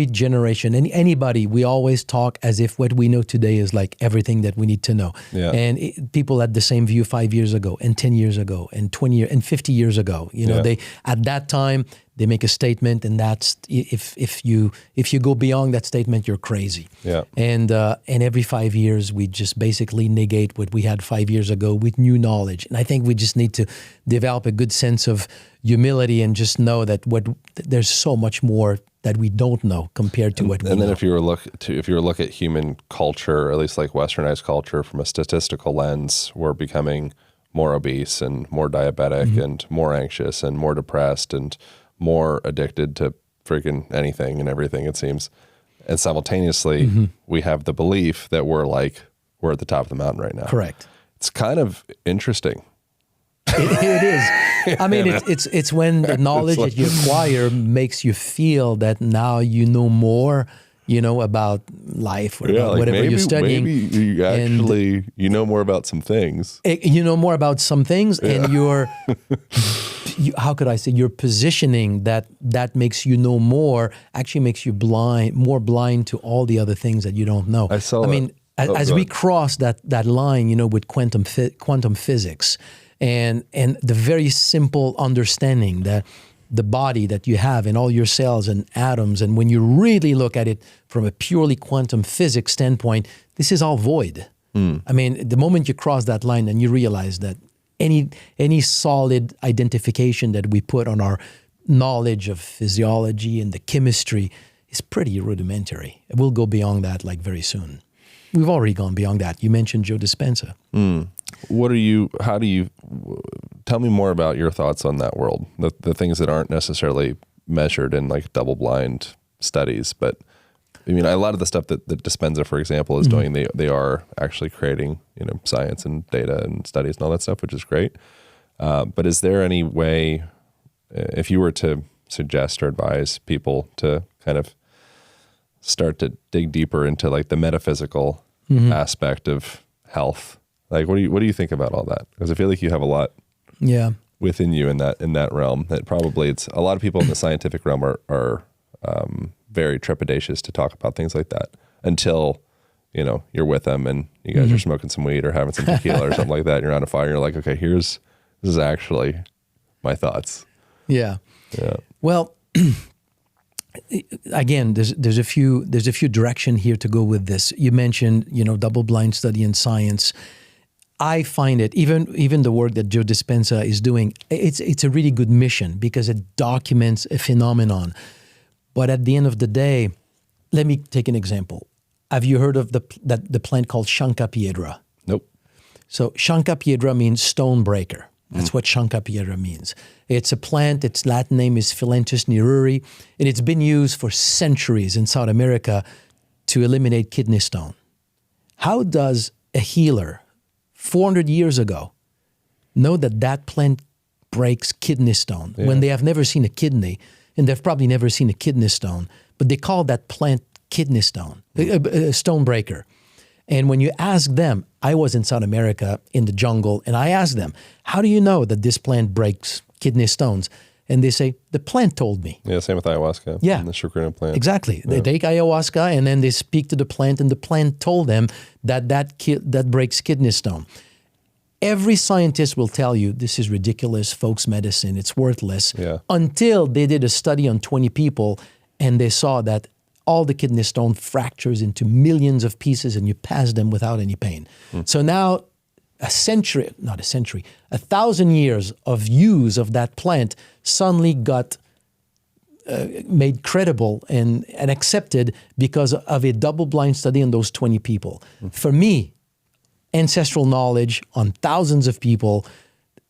generation, anybody, we always talk as if what we know today is like everything that we need to know. Yeah. And people had the same view 5 years ago, and 10 years ago, and 20 years, and 50 years ago. You know, Yeah. they at that time they make a statement, and that's if you go beyond that statement, you're crazy. Yeah. And every 5 years, we just basically negate what we had 5 years ago with new knowledge. And I think we just need to develop a good sense of humility and just know that there's so much more that we don't know compared to what we know. And then if you were look at human culture, or at least like Westernized culture from a statistical lens, we're becoming more obese and more diabetic and more anxious and more depressed and more addicted to freaking anything and everything, it seems. And simultaneously, we have the belief that we're at the top of the mountain right now. Correct. It's kind of interesting. It is. I mean, it's when the knowledge that you acquire makes you feel that now you know more, about life or about like whatever maybe, you're studying. Maybe you actually, you know more about some things. You know more about some things, and how could I say, your positioning that makes you know more actually makes you more blind to all the other things that you don't know. I mean, as we cross that line, with quantum physics, and the very simple understanding that the body that you have and all your cells and atoms, and when you really look at it from a purely quantum physics standpoint, this is all void. I mean, the moment you cross that line and you realize that any solid identification that we put on our knowledge of physiology and the chemistry is pretty rudimentary. We'll go beyond that like very soon. We've already gone beyond that. You mentioned Joe Dispenza. How do you, tell me more about your thoughts on that world, the things that aren't necessarily measured in like double-blind studies, but I mean, a lot of the stuff that Dispenza, for example, is doing, they are actually creating, science and data and studies and all that stuff, which is great. But is there any way, if you were to suggest or advise people to kind of start to dig deeper into like the metaphysical aspect of health, like what do you think about all that? Because I feel like you have a lot within you in that realm that probably it's a lot of people in the scientific realm are very trepidatious to talk about things like that until you're with them and you guys are smoking some weed or having some tequila or something like that. And you're on a fire and you're like, okay, this is actually my thoughts. Yeah. Well, again, there's a few direction here to go with this. You mentioned double blind study in science. I find it even the work that Joe Dispenza is doing. It's a really good mission because it documents a phenomenon. But at the end of the day, let me take an example. Have you heard of the plant called Shankapiedra? Nope. So Shankapiedra means stone breaker. That's what Shankapiedra means. It's a plant. Its Latin name is Philanthus neruri, and it's been used for centuries in South America to eliminate kidney stone. How does a healer 400 years ago know that plant breaks kidney stone when they have never seen a kidney? And they've probably never seen a kidney stone, but they call that plant kidney stone, stone breaker. And when you ask them, I was in South America in the jungle, and I asked them, how do you know that this plant breaks kidney stones? and they say, the plant told me. Yeah, same with ayahuasca. Yeah. And the sacrarian plant. Exactly. They take ayahuasca and then they speak to the plant, and the plant told them that breaks kidney stone. Every scientist will tell you this is ridiculous, folks medicine, it's worthless, until they did a study on 20 people and they saw that all the kidney stone fractures into millions of pieces and you pass them without any pain. So now 1,000 years of use of that plant suddenly got made credible and accepted because of a double-blind study on those 20 people. For me, ancestral knowledge on thousands of people,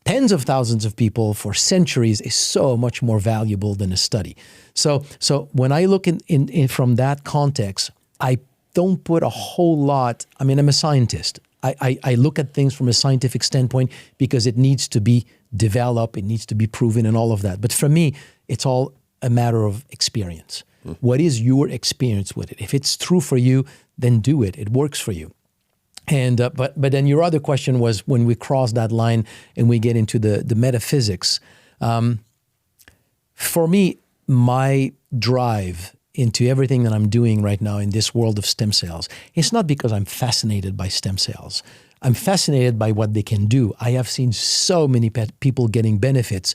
tens of thousands of people for centuries is so much more valuable than a study. So when I look in from that context, I don't put a whole lot. I mean, I'm a scientist. I look at things from a scientific standpoint because it needs to be developed, it needs to be proven and all of that. But for me, it's all a matter of experience. What is your experience with it? If it's true for you, then do it. It works for you. And but then your other question was when we cross that line and we get into the metaphysics. For me, my drive into everything that I'm doing right now in this world of stem cells, it's not because I'm fascinated by stem cells. I'm fascinated by what they can do. I have seen so many people getting benefits.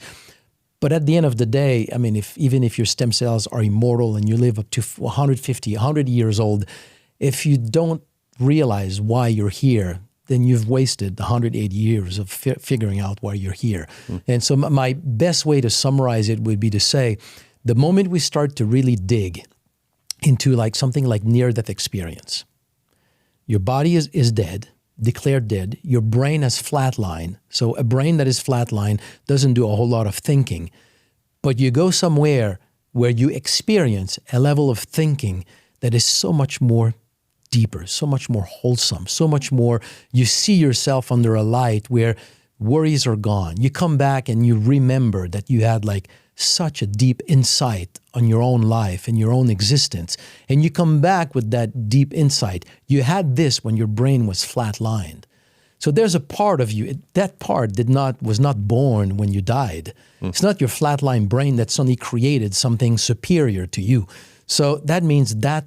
But at the end of the day, I mean, even if your stem cells are immortal and you live up to 150, 100 years old, if you don't realize why you're here, then you've wasted 108 years of figuring out why you're here. And so my best way to summarize it would be to say, the moment we start to really dig into like something like near-death experience, your body is dead, declared dead, your brain has flatline. So a brain that is flatline doesn't do a whole lot of thinking, but you go somewhere where you experience a level of thinking that is so much more deeper, so much more wholesome, so much more, you see yourself under a light where worries are gone. You come back and you remember that you had like such a deep insight on your own life and your own existence. And you come back with that deep insight. You had this when your brain was flatlined. So there's a part of you, that part was not born when you died. It's not your flatline brain that suddenly created something superior to you. So that means that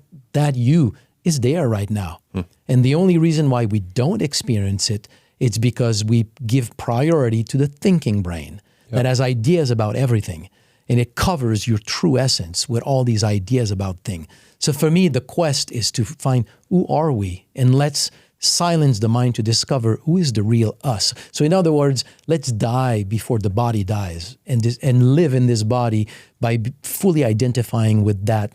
you is there right now. And the only reason why we don't experience it, it's because we give priority to the thinking brain that has ideas about everything. And it covers your true essence with all these ideas about things. So for me, the quest is to find who are we? And let's silence the mind to discover who is the real us. So in other words, let's die before the body dies and live in this body by fully identifying with that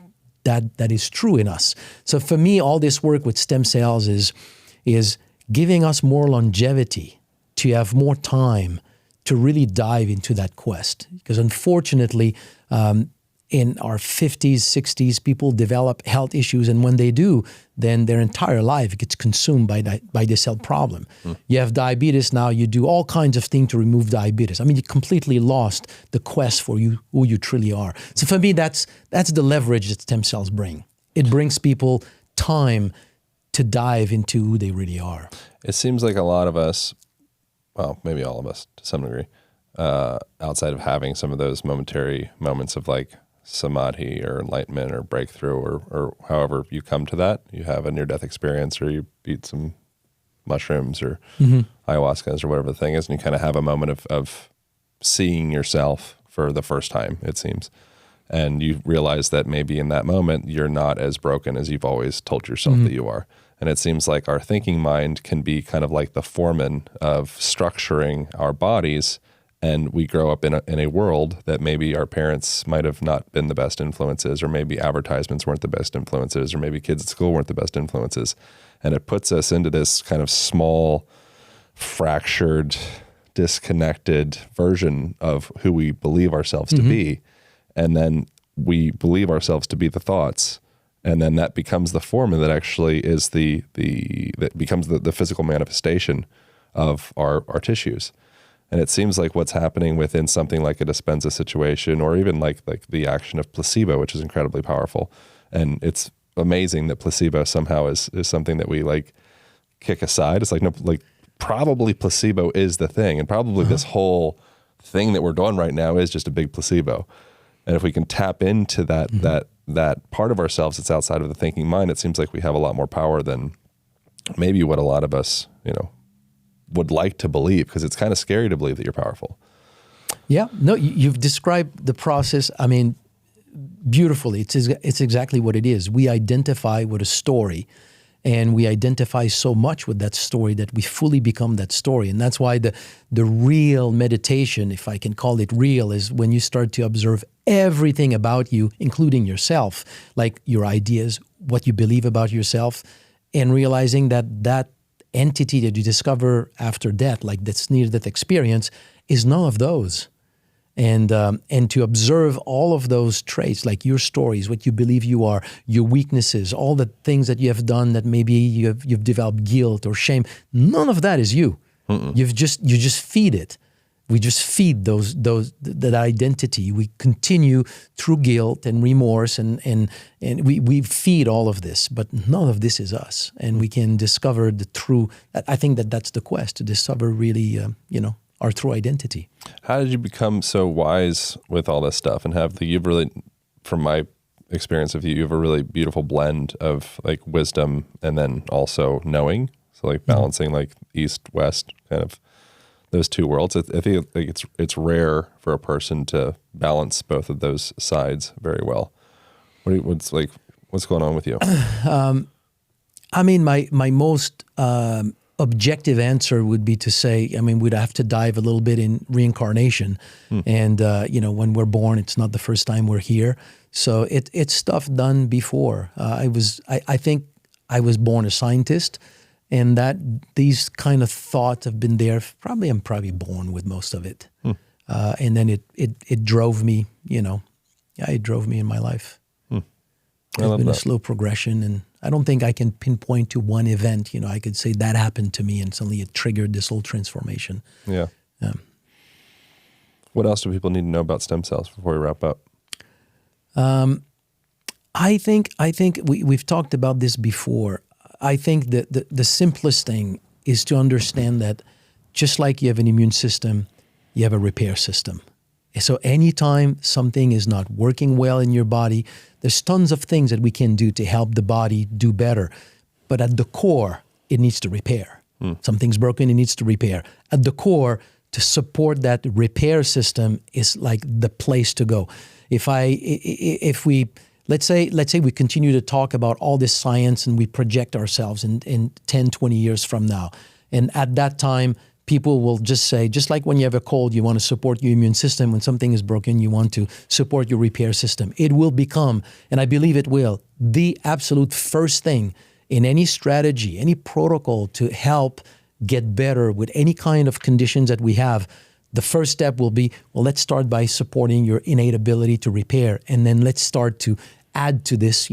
is true in us. So for me, all this work with stem cells is giving us more longevity, to have more time to really dive into that quest. Because unfortunately, in our 50s, 60s, people develop health issues, and when they do, then their entire life gets consumed by this health problem. You have diabetes now, you do all kinds of things to remove diabetes. I mean, you completely lost the quest for who you truly are. So for me, that's the leverage that stem cells bring. It brings people time to dive into who they really are. It seems like a lot of us, well, maybe all of us to some degree, outside of having some of those momentary moments of like samadhi or enlightenment or breakthrough or however you come to that, you have a near-death experience or you eat some mushrooms or ayahuascas or whatever the thing is, and you kind of have a moment of seeing yourself for the first time, it seems. And you realize that maybe in that moment, you're not as broken as you've always told yourself that you are. And it seems like our thinking mind can be kind of like the foreman of structuring our bodies. And we grow up in a world that maybe our parents might have not been the best influences, or maybe advertisements weren't the best influences, or maybe kids at school weren't the best influences. And it puts us into this kind of small, fractured, disconnected version of who we believe ourselves to be. And then we believe ourselves to be the thoughts. And then that becomes the form that actually is that becomes the physical manifestation of our tissues. And it seems like what's happening within something like a Dispenza situation, or even like the action of placebo, which is incredibly powerful. And it's amazing that placebo somehow is something that we like kick aside. It's like, no, like probably placebo is the thing. And probably this whole thing that we're doing right now is just a big placebo. And if we can tap into that part of ourselves that's outside of the thinking mind, it seems like we have a lot more power than maybe what a lot of us, would like to believe, because it's kind of scary to believe that you're powerful. Yeah, no, you've described the process, beautifully. It's exactly what it is. We identify with a story, and we identify so much with that story that we fully become that story. And that's why the real meditation, if I can call it real, is when you start to observe everything about you, including yourself, like your ideas, what you believe about yourself, and realizing that entity that you discover after death, like this near-death experience, is none of those. And to observe all of those traits, like your stories, what you believe you are, your weaknesses, all the things that you have done that maybe you've developed guilt or shame, none of that is you. You just feed it. We just feed that identity. We continue through guilt and remorse, and we feed all of this, but none of this is us. And we can discover the true. I think that's the quest, to discover really, our true identity. How did you become so wise with all this stuff, and you've really, from my experience of you, you have a really beautiful blend of like wisdom and then also knowing. So like balancing like East, West, kind of those two worlds. I feel like it's rare for a person to balance both of those sides very well. What's going on with you? My most objective answer would be to say, we'd have to dive a little bit in reincarnation. And, when we're born, it's not the first time we're here. So it's stuff done before. I think I was born a scientist, and that these kind of thoughts have been there. I'm probably born with most of it. And then it drove me, it drove me in my life. It's been a slow progression, and I don't think I can pinpoint to one event. I could say that happened to me and suddenly it triggered this whole transformation. Yeah. What else do people need to know about stem cells before we wrap up? I think we've talked about this before. I think that the simplest thing is to understand that just like you have an immune system, you have a repair system. So anytime something is not working well in your body, there's tons of things that we can do to help the body do better. But at the core, it needs to repair. Something's broken, it needs to repair. At the core, to support that repair system is like the place to go. Let's say we continue to talk about all this science and we project ourselves in 10, 20 years from now. And at that time, people will just say, just like when you have a cold, you want to support your immune system. When something is broken, you want to support your repair system. It will become, and I believe it will, the absolute first thing in any strategy, any protocol to help get better with any kind of conditions that we have. The first step will be, let's start by supporting your innate ability to repair. And then let's start to add to this,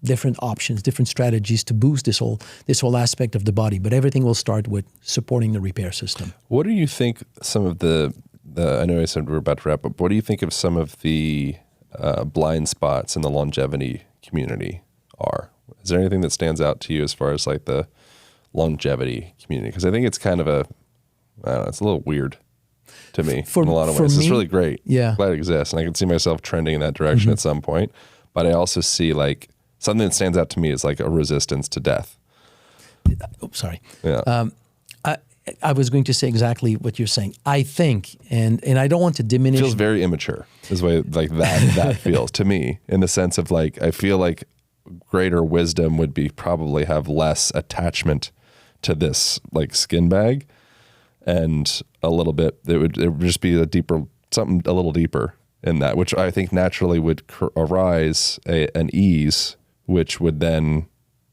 different options, different strategies to boost this whole aspect of the body. But everything will start with supporting the repair system. What do you think some of the I know I said we're about to wrap up, but what do you think of some of the blind spots in the longevity community are? Is there anything that stands out to you as far as like the longevity community? Because I think it's kind of it's a little weird to me in a lot of ways. It's really great. Yeah. Glad it exists. And I can see myself trending in that direction at some point. But I also see like something that stands out to me is like a resistance to death. Oh, sorry. Yeah. I was going to say exactly what you're saying. I think, and I don't want to diminish. It feels very immature is the way like that feels to me, in the sense of like, I feel like greater wisdom would be probably have less attachment to this like skin bag, and a little bit, it would just be something a little deeper in that, which I think naturally would arise an ease, which would then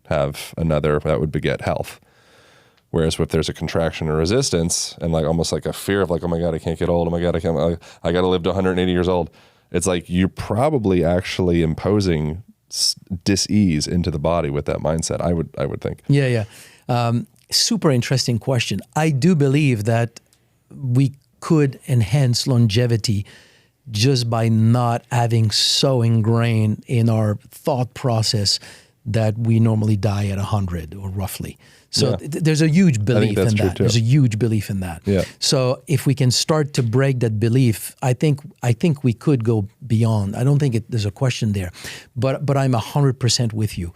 have that would beget health. Whereas if there's a contraction or resistance and like almost like a fear of like, oh my God, I can't get old. Oh my God, I got to live to 180 years old. It's like you're probably actually imposing dis-ease into the body with that mindset. I would think. Yeah. Super interesting question. I do believe that we could enhance longevity just by not having so ingrained in our thought process that we normally die at 100 or roughly. So Yeah. there's a huge belief that's in true that. too. There's a huge belief in that. Yeah. So if we can start to break that belief, I think we could go beyond. I don't think there's a question there, but I'm 100% with you.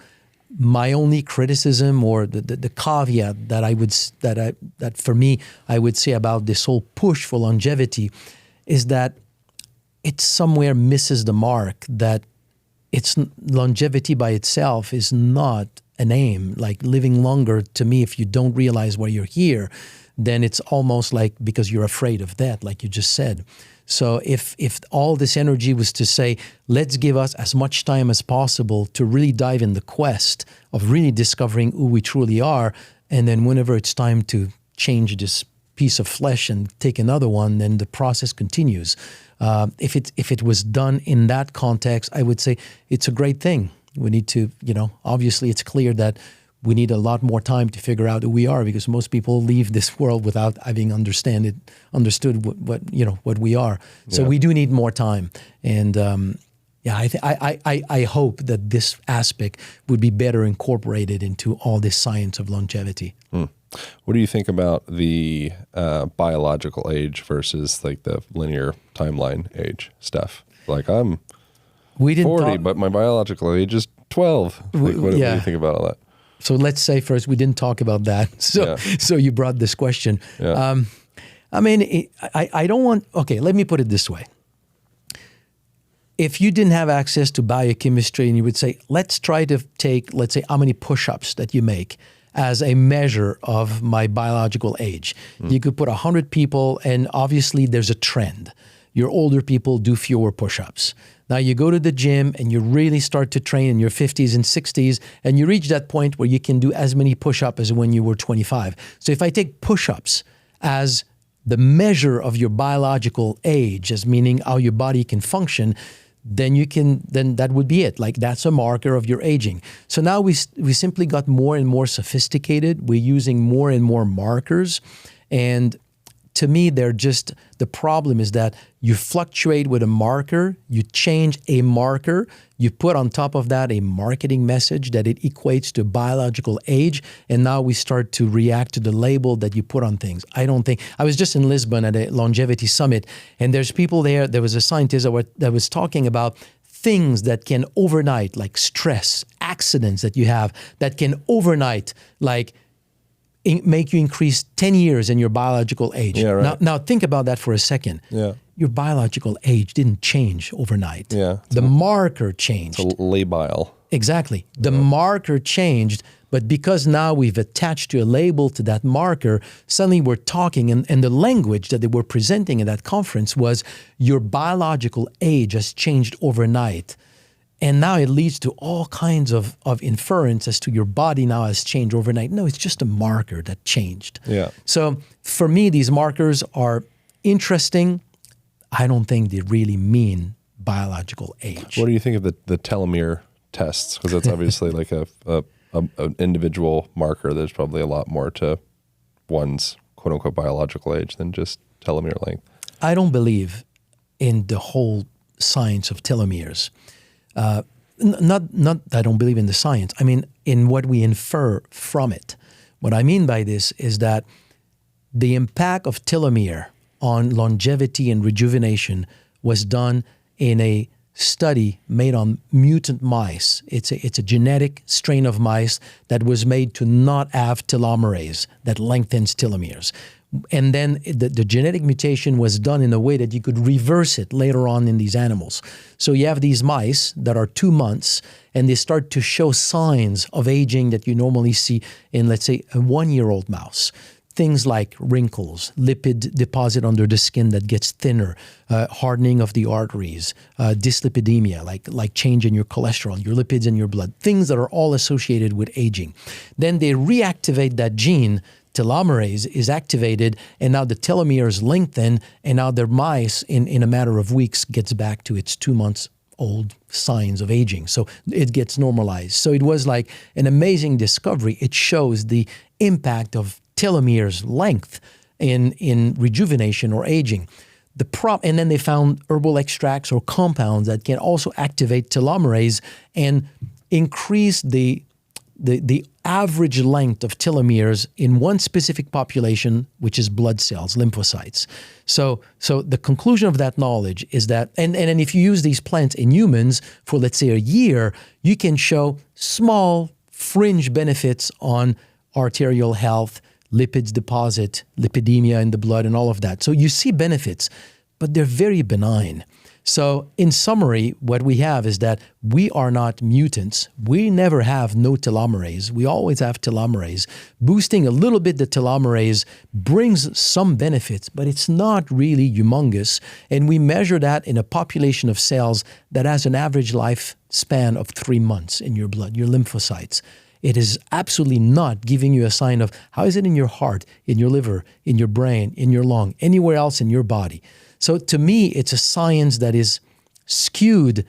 My only criticism or the caveat that for me I would say about this whole push for longevity is that it somewhere misses the mark, that it's longevity by itself is not an aim. Like living longer, to me, if you don't realize why you're here, then it's almost like because you're afraid of that, like you just said. So if all this energy was to say, let's give us as much time as possible to really dive in the quest of really discovering who we truly are, and then whenever it's time to change this piece of flesh and take another one, then the process continues. If it was done in that context, I would say it's a great thing. We need to, obviously it's clear that we need a lot more time to figure out who we are, because most people leave this world without having understood what we are. So we do need more time. And I hope that this aspect would be better incorporated into all this science of longevity. What do you think about the biological age versus like the linear timeline age stuff? Like I'm 40, but my biological age is 12. Like, what do you think about all that? So let's say first, we didn't talk about that. So you brought this question. Yeah. I don't want, okay, let me put it this way. If you didn't have access to biochemistry and you would say, let's try to take, let's say, how many push-ups that you make as a measure of my biological age. You could put 100 people, and obviously there's a trend. Your older people do fewer push-ups. Now you go to the gym and you really start to train in your 50s and 60s, and you reach that point where you can do as many push-ups as when you were 25. So if I take push-ups as the measure of your biological age, as meaning how your body can function, then that would be it. Like that's a marker of your aging. So now we simply got more and more sophisticated. We're using more and more markers. And to me, the problem is that you fluctuate with a marker, you change a marker, you put on top of that a marketing message that it equates to biological age, and now we start to react to the label that you put on things. I was just in Lisbon at a longevity summit, and there's people there, there was a scientist that was talking about things that can overnight, like stress, accidents that you have, that can overnight, like make you increase 10 years in your biological age. Yeah, right. Now think about that for a second. Yeah. Your biological age didn't change overnight. Yeah. The marker changed. It's a labile. Exactly. The marker changed, but because now we've attached a label to that marker, suddenly we're talking, and the language that they were presenting at that conference was your biological age has changed overnight. And now it leads to all kinds of inference as to your body now has changed overnight. No, it's just a marker that changed. Yeah. So for me, these markers are interesting. I don't think they really mean biological age. What do you think of the telomere tests? Because that's obviously like an individual marker. There's probably a lot more to one's quote unquote biological age than just telomere length. I don't believe in the whole science of telomeres. Not I don't believe in the science. I mean, in what we infer from it. What I mean by this is that the impact of telomere on longevity and rejuvenation was done in a study made on mutant mice. It's a genetic strain of mice that was made to not have telomerase that lengthens telomeres. And then the genetic mutation was done in a way that you could reverse it later on in these animals. So you have these mice that are 2 months, and they start to show signs of aging that you normally see in, let's say, a 1-year-old mouse. Things like wrinkles, lipid deposit under the skin that gets thinner, hardening of the arteries, dyslipidemia, like change in your cholesterol, your lipids in your blood, things that are all associated with aging. Then they reactivate that gene, telomerase is activated, and now the telomeres lengthen, and now their mice, in a matter of weeks, gets back to its 2 months old signs of aging. So it gets normalized. So it was like an amazing discovery. It shows the impact of telomeres length in rejuvenation or aging. And then they found herbal extracts or compounds that can also activate telomerase and increase the average length of telomeres in one specific population, which is blood cells, lymphocytes. So the conclusion of that knowledge is that, and if you use these plants in humans for, let's say, a year, you can show small fringe benefits on arterial health, lipids deposit, lipidemia in the blood, and all of that. So you see benefits, but they're very benign. So in summary, what we have is that we are not mutants. We never have no telomerase. We always have telomerase. Boosting a little bit the telomerase brings some benefits, but it's not really humongous. And we measure that in a population of cells that has an average lifespan of 3 months in your blood, your lymphocytes. It is absolutely not giving you a sign of how is it in your heart, in your liver, in your brain, in your lung, anywhere else in your body. So to me, it's a science that is skewed.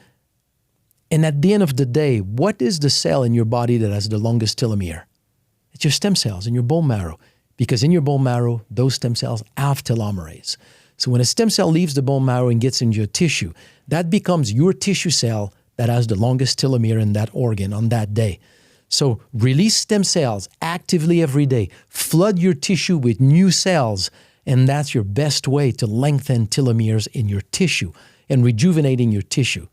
And at the end of the day, what is the cell in your body that has the longest telomere? It's your stem cells in your bone marrow. Because in your bone marrow, those stem cells have telomerase. So when a stem cell leaves the bone marrow and gets into your tissue, that becomes your tissue cell that has the longest telomere in that organ on that day. So release stem cells actively every day. Flood your tissue with new cells. And that's your best way to lengthen telomeres in your tissue and rejuvenating your tissue.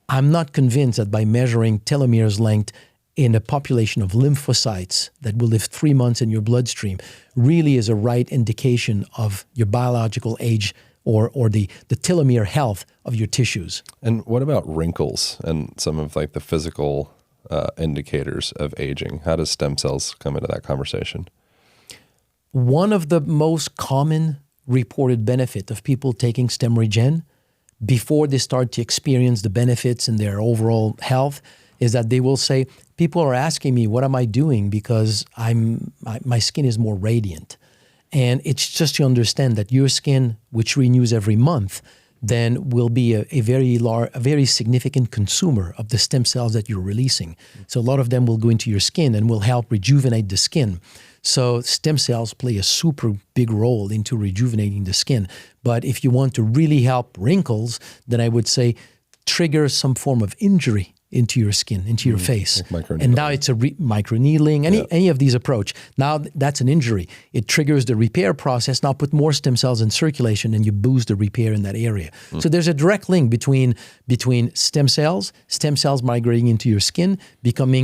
I'm not convinced that by measuring telomeres length in a population of lymphocytes that will live 3 months in your bloodstream really is a right indication of your biological age or the telomere health of your tissues. And what about wrinkles and some of like the physical indicators of aging? How does stem cells come into that conversation? One of the most common reported benefit of people taking Stemregen before they start to experience the benefits in their overall health is that they will say, people are asking me, what am I doing? Because my skin is more radiant. And it's just to understand that your skin, which renews every month, then will be a very significant consumer of the stem cells that you're releasing. So a lot of them will go into your skin and will help rejuvenate the skin. So stem cells play a super big role into rejuvenating the skin. But if you want to really help wrinkles, then I would say trigger some form of injury into your skin, into your face. Like and now it's a microneedling, any of these approach. Now that's an injury. It triggers the repair process. Now put more stem cells in circulation and you boost the repair in that area. So there's a direct link between stem cells migrating into your skin,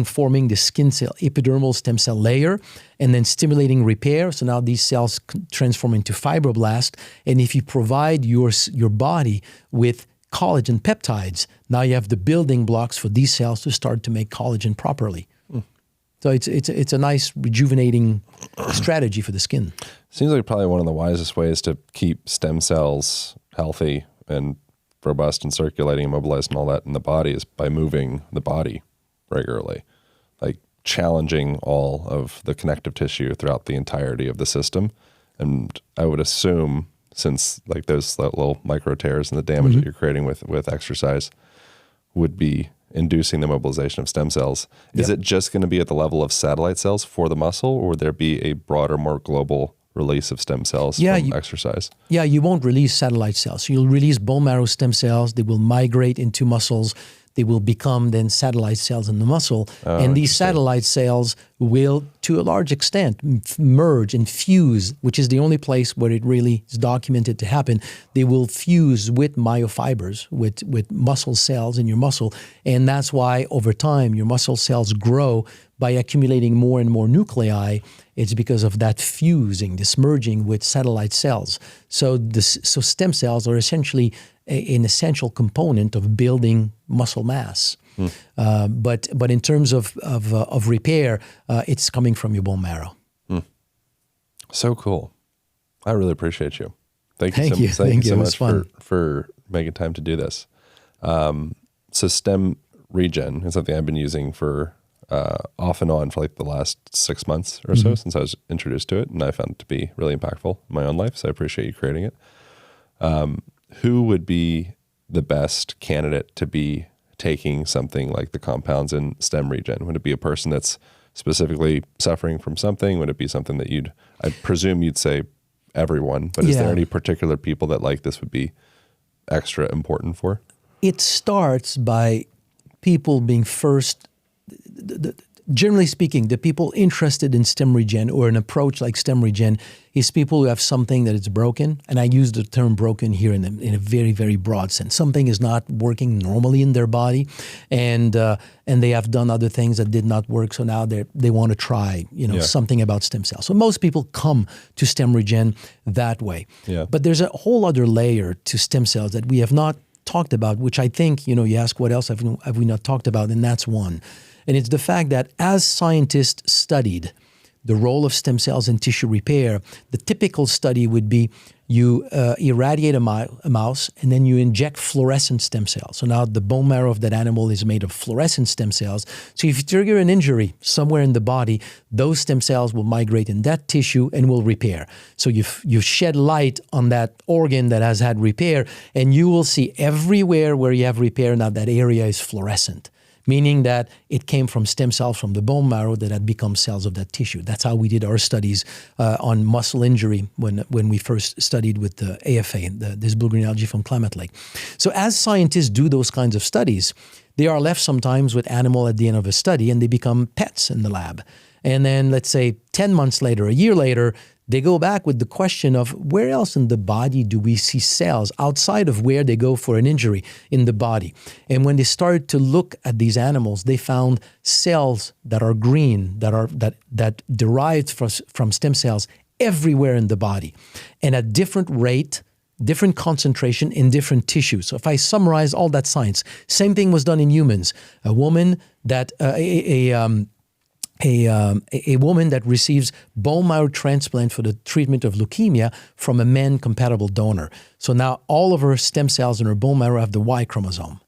forming the skin cell, epidermal stem cell layer, and then stimulating repair. So now these cells transform into fibroblasts. And if you provide your body with collagen peptides, now you have the building blocks for these cells to start to make collagen properly. So it's a nice rejuvenating strategy for the skin. Seems like probably one of the wisest ways to keep stem cells healthy and robust and circulating and mobilized and all that in the body is by moving the body regularly, like challenging all of the connective tissue throughout the entirety of the system. And I would assume, since like those little micro tears and the damage that you're creating with exercise would be inducing the mobilization of stem cells. Is it just going to be at the level of satellite cells for the muscle, or would there be a broader, more global release of stem cells from exercise? Yeah, you won't release satellite cells. So you'll release bone marrow stem cells. They will migrate into muscles. They will become then satellite cells in the muscle. And these satellite cells will, to a large extent, merge and fuse, which is the only place where it really is documented to happen. They will fuse with myofibers, with muscle cells in your muscle. And that's why over time your muscle cells grow by accumulating more and more nuclei. It's because of that fusing, this merging with satellite cells. So stem cells are essentially an essential component of building muscle mass. But in terms of repair, it's coming from your bone marrow. So cool. I really appreciate you. Thank you so much for making time to do this. So Stemregen is something I've been using for off and on for like the last 6 months or so since I was introduced to it, and I found it to be really impactful in my own life. So I appreciate you creating it. Who would be the best candidate to be taking something like the compounds in Stemregen? Would it be a person that's specifically suffering from something? Would it be something that I presume you'd say everyone, but is there any particular people that like this would be extra important for? It starts by people being first generally speaking, the people interested in Stemregen or an approach like Stemregen is people who have something that is broken. And I use the term broken here in a very, very broad sense. Something is not working normally in their body, and they have done other things that did not work. So now they want to try, something about stem cells. So most people come to Stemregen that way. Yeah. But there's a whole other layer to stem cells that we have not talked about, which I think, you ask what else have we not talked about, and that's one. And it's the fact that as scientists studied the role of stem cells in tissue repair, the typical study would be you irradiate a mouse and then you inject fluorescent stem cells. So now the bone marrow of that animal is made of fluorescent stem cells. So if you trigger an injury somewhere in the body, those stem cells will migrate in that tissue and will repair. So you shed light on that organ that has had repair, and you will see everywhere where you have repair now that area is fluorescent, meaning that it came from stem cells from the bone marrow that had become cells of that tissue. That's how we did our studies on muscle injury when we first studied with the AFA, this blue-green algae from Klamath Lake. So as scientists do those kinds of studies, they are left sometimes with animal at the end of a study, and they become pets in the lab. And then let's say 10 months later, a year later, they go back with the question of where else in the body do we see cells outside of where they go for an injury in the body. And when they started to look at these animals, they found cells that are green, that derived from stem cells everywhere in the body, and at different rate, different concentration in different tissues. So if I summarize all that science, same thing was done in humans. A woman that a woman that receives bone marrow transplant for the treatment of leukemia from a man-compatible donor. So now all of her stem cells in her bone marrow have the Y chromosome.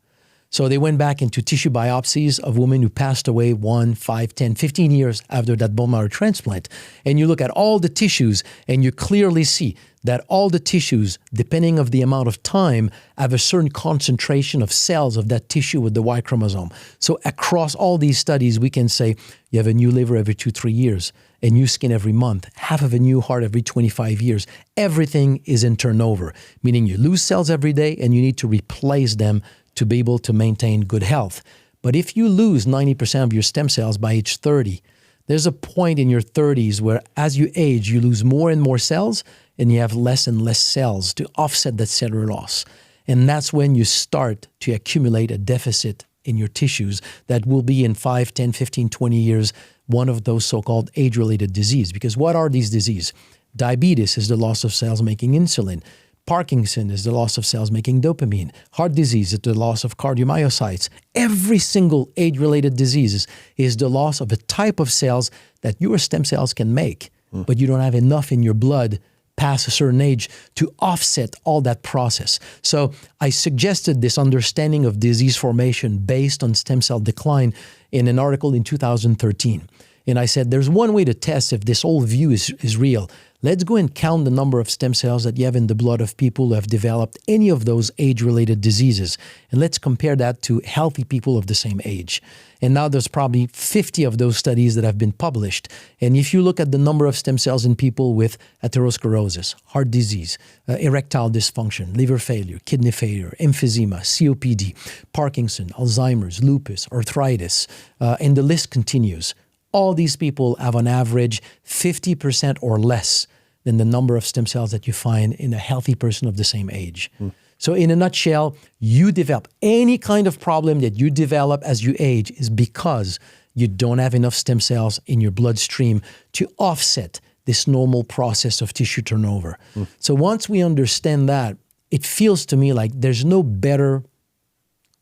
So they went back into tissue biopsies of women who passed away 1, 5, 10, 15 years after that bone marrow transplant. And you look at all the tissues and you clearly see that all the tissues, depending on the amount of time, have a certain concentration of cells of that tissue with the Y chromosome. So across all these studies, we can say you have a new liver every 2-3 years, a new skin every month, half of a new heart every 25 years. Everything is in turnover, meaning you lose cells every day and you need to replace them to be able to maintain good health. But if you lose 90% of your stem cells by age 30, there's a point in your 30s where as you age, you lose more and more cells and you have less and less cells to offset that cellular loss. And that's when you start to accumulate a deficit in your tissues that will be in 5, 10, 15, 20 years, one of those so-called age-related diseases. Because what are these diseases? Diabetes is the loss of cells making insulin. Parkinson is the loss of cells making dopamine. Heart disease is the loss of cardiomyocytes. Every single age-related disease is the loss of a type of cells that your stem cells can make, but you don't have enough in your blood past a certain age to offset all that process. So I suggested this understanding of disease formation based on stem cell decline in an article in 2013. And I said, there's one way to test if this whole view is real. Let's go and count the number of stem cells that you have in the blood of people who have developed any of those age-related diseases. And let's compare that to healthy people of the same age. And now there's probably 50 of those studies that have been published. And if you look at the number of stem cells in people with atherosclerosis, heart disease, erectile dysfunction, liver failure, kidney failure, emphysema, COPD, Parkinson, Alzheimer's, lupus, arthritis, and the list continues. All these people have on average 50% or less than the number of stem cells that you find in a healthy person of the same age. So in a nutshell, you develop any kind of problem that you develop as you age is because you don't have enough stem cells in your bloodstream to offset this normal process of tissue turnover. So once we understand that, it feels to me like there's no better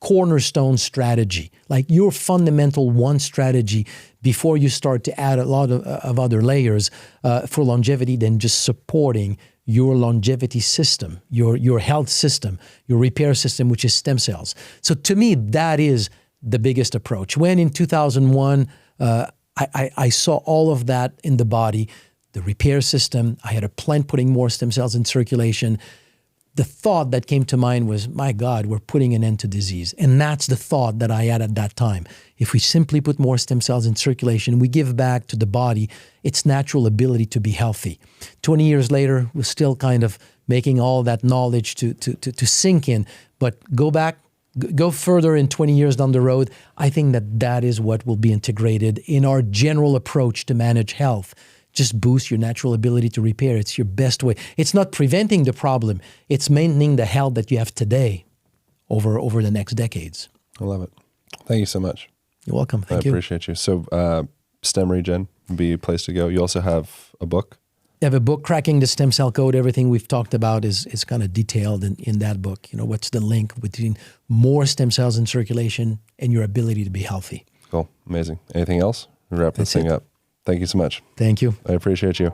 cornerstone strategy, like your fundamental one strategy before you start to add a lot of other layers for longevity than just supporting your longevity system, your health system, your repair system, which is stem cells. So to me, that is the biggest approach. When in 2001, I saw all of that in the body, the repair system, I had a plant putting more stem cells in circulation. The thought that came to mind was, my God, we're putting an end to disease. And that's the thought that I had at that time. If we simply put more stem cells in circulation, we give back to the body its natural ability to be healthy. 20 years later, we're still kind of making all that knowledge to sink in. But go back go further in 20 years down the road, I think that is what will be integrated in our general approach to manage health. Just boost your natural ability to repair. It's your best way. It's not preventing the problem. It's maintaining the health that you have today over the next decades. I love it. Thank you so much. You're welcome. Thank I you. appreciate you. So Stemregen would be a place to go. You also have a book? I have a book, Cracking the Stem Cell Code. Everything we've talked about is kind of detailed in that book. What's the link between more stem cells in circulation and your ability to be healthy. Cool. Amazing. Anything else? We'll wrap this thing up. Thank you so much. Thank you. I appreciate you.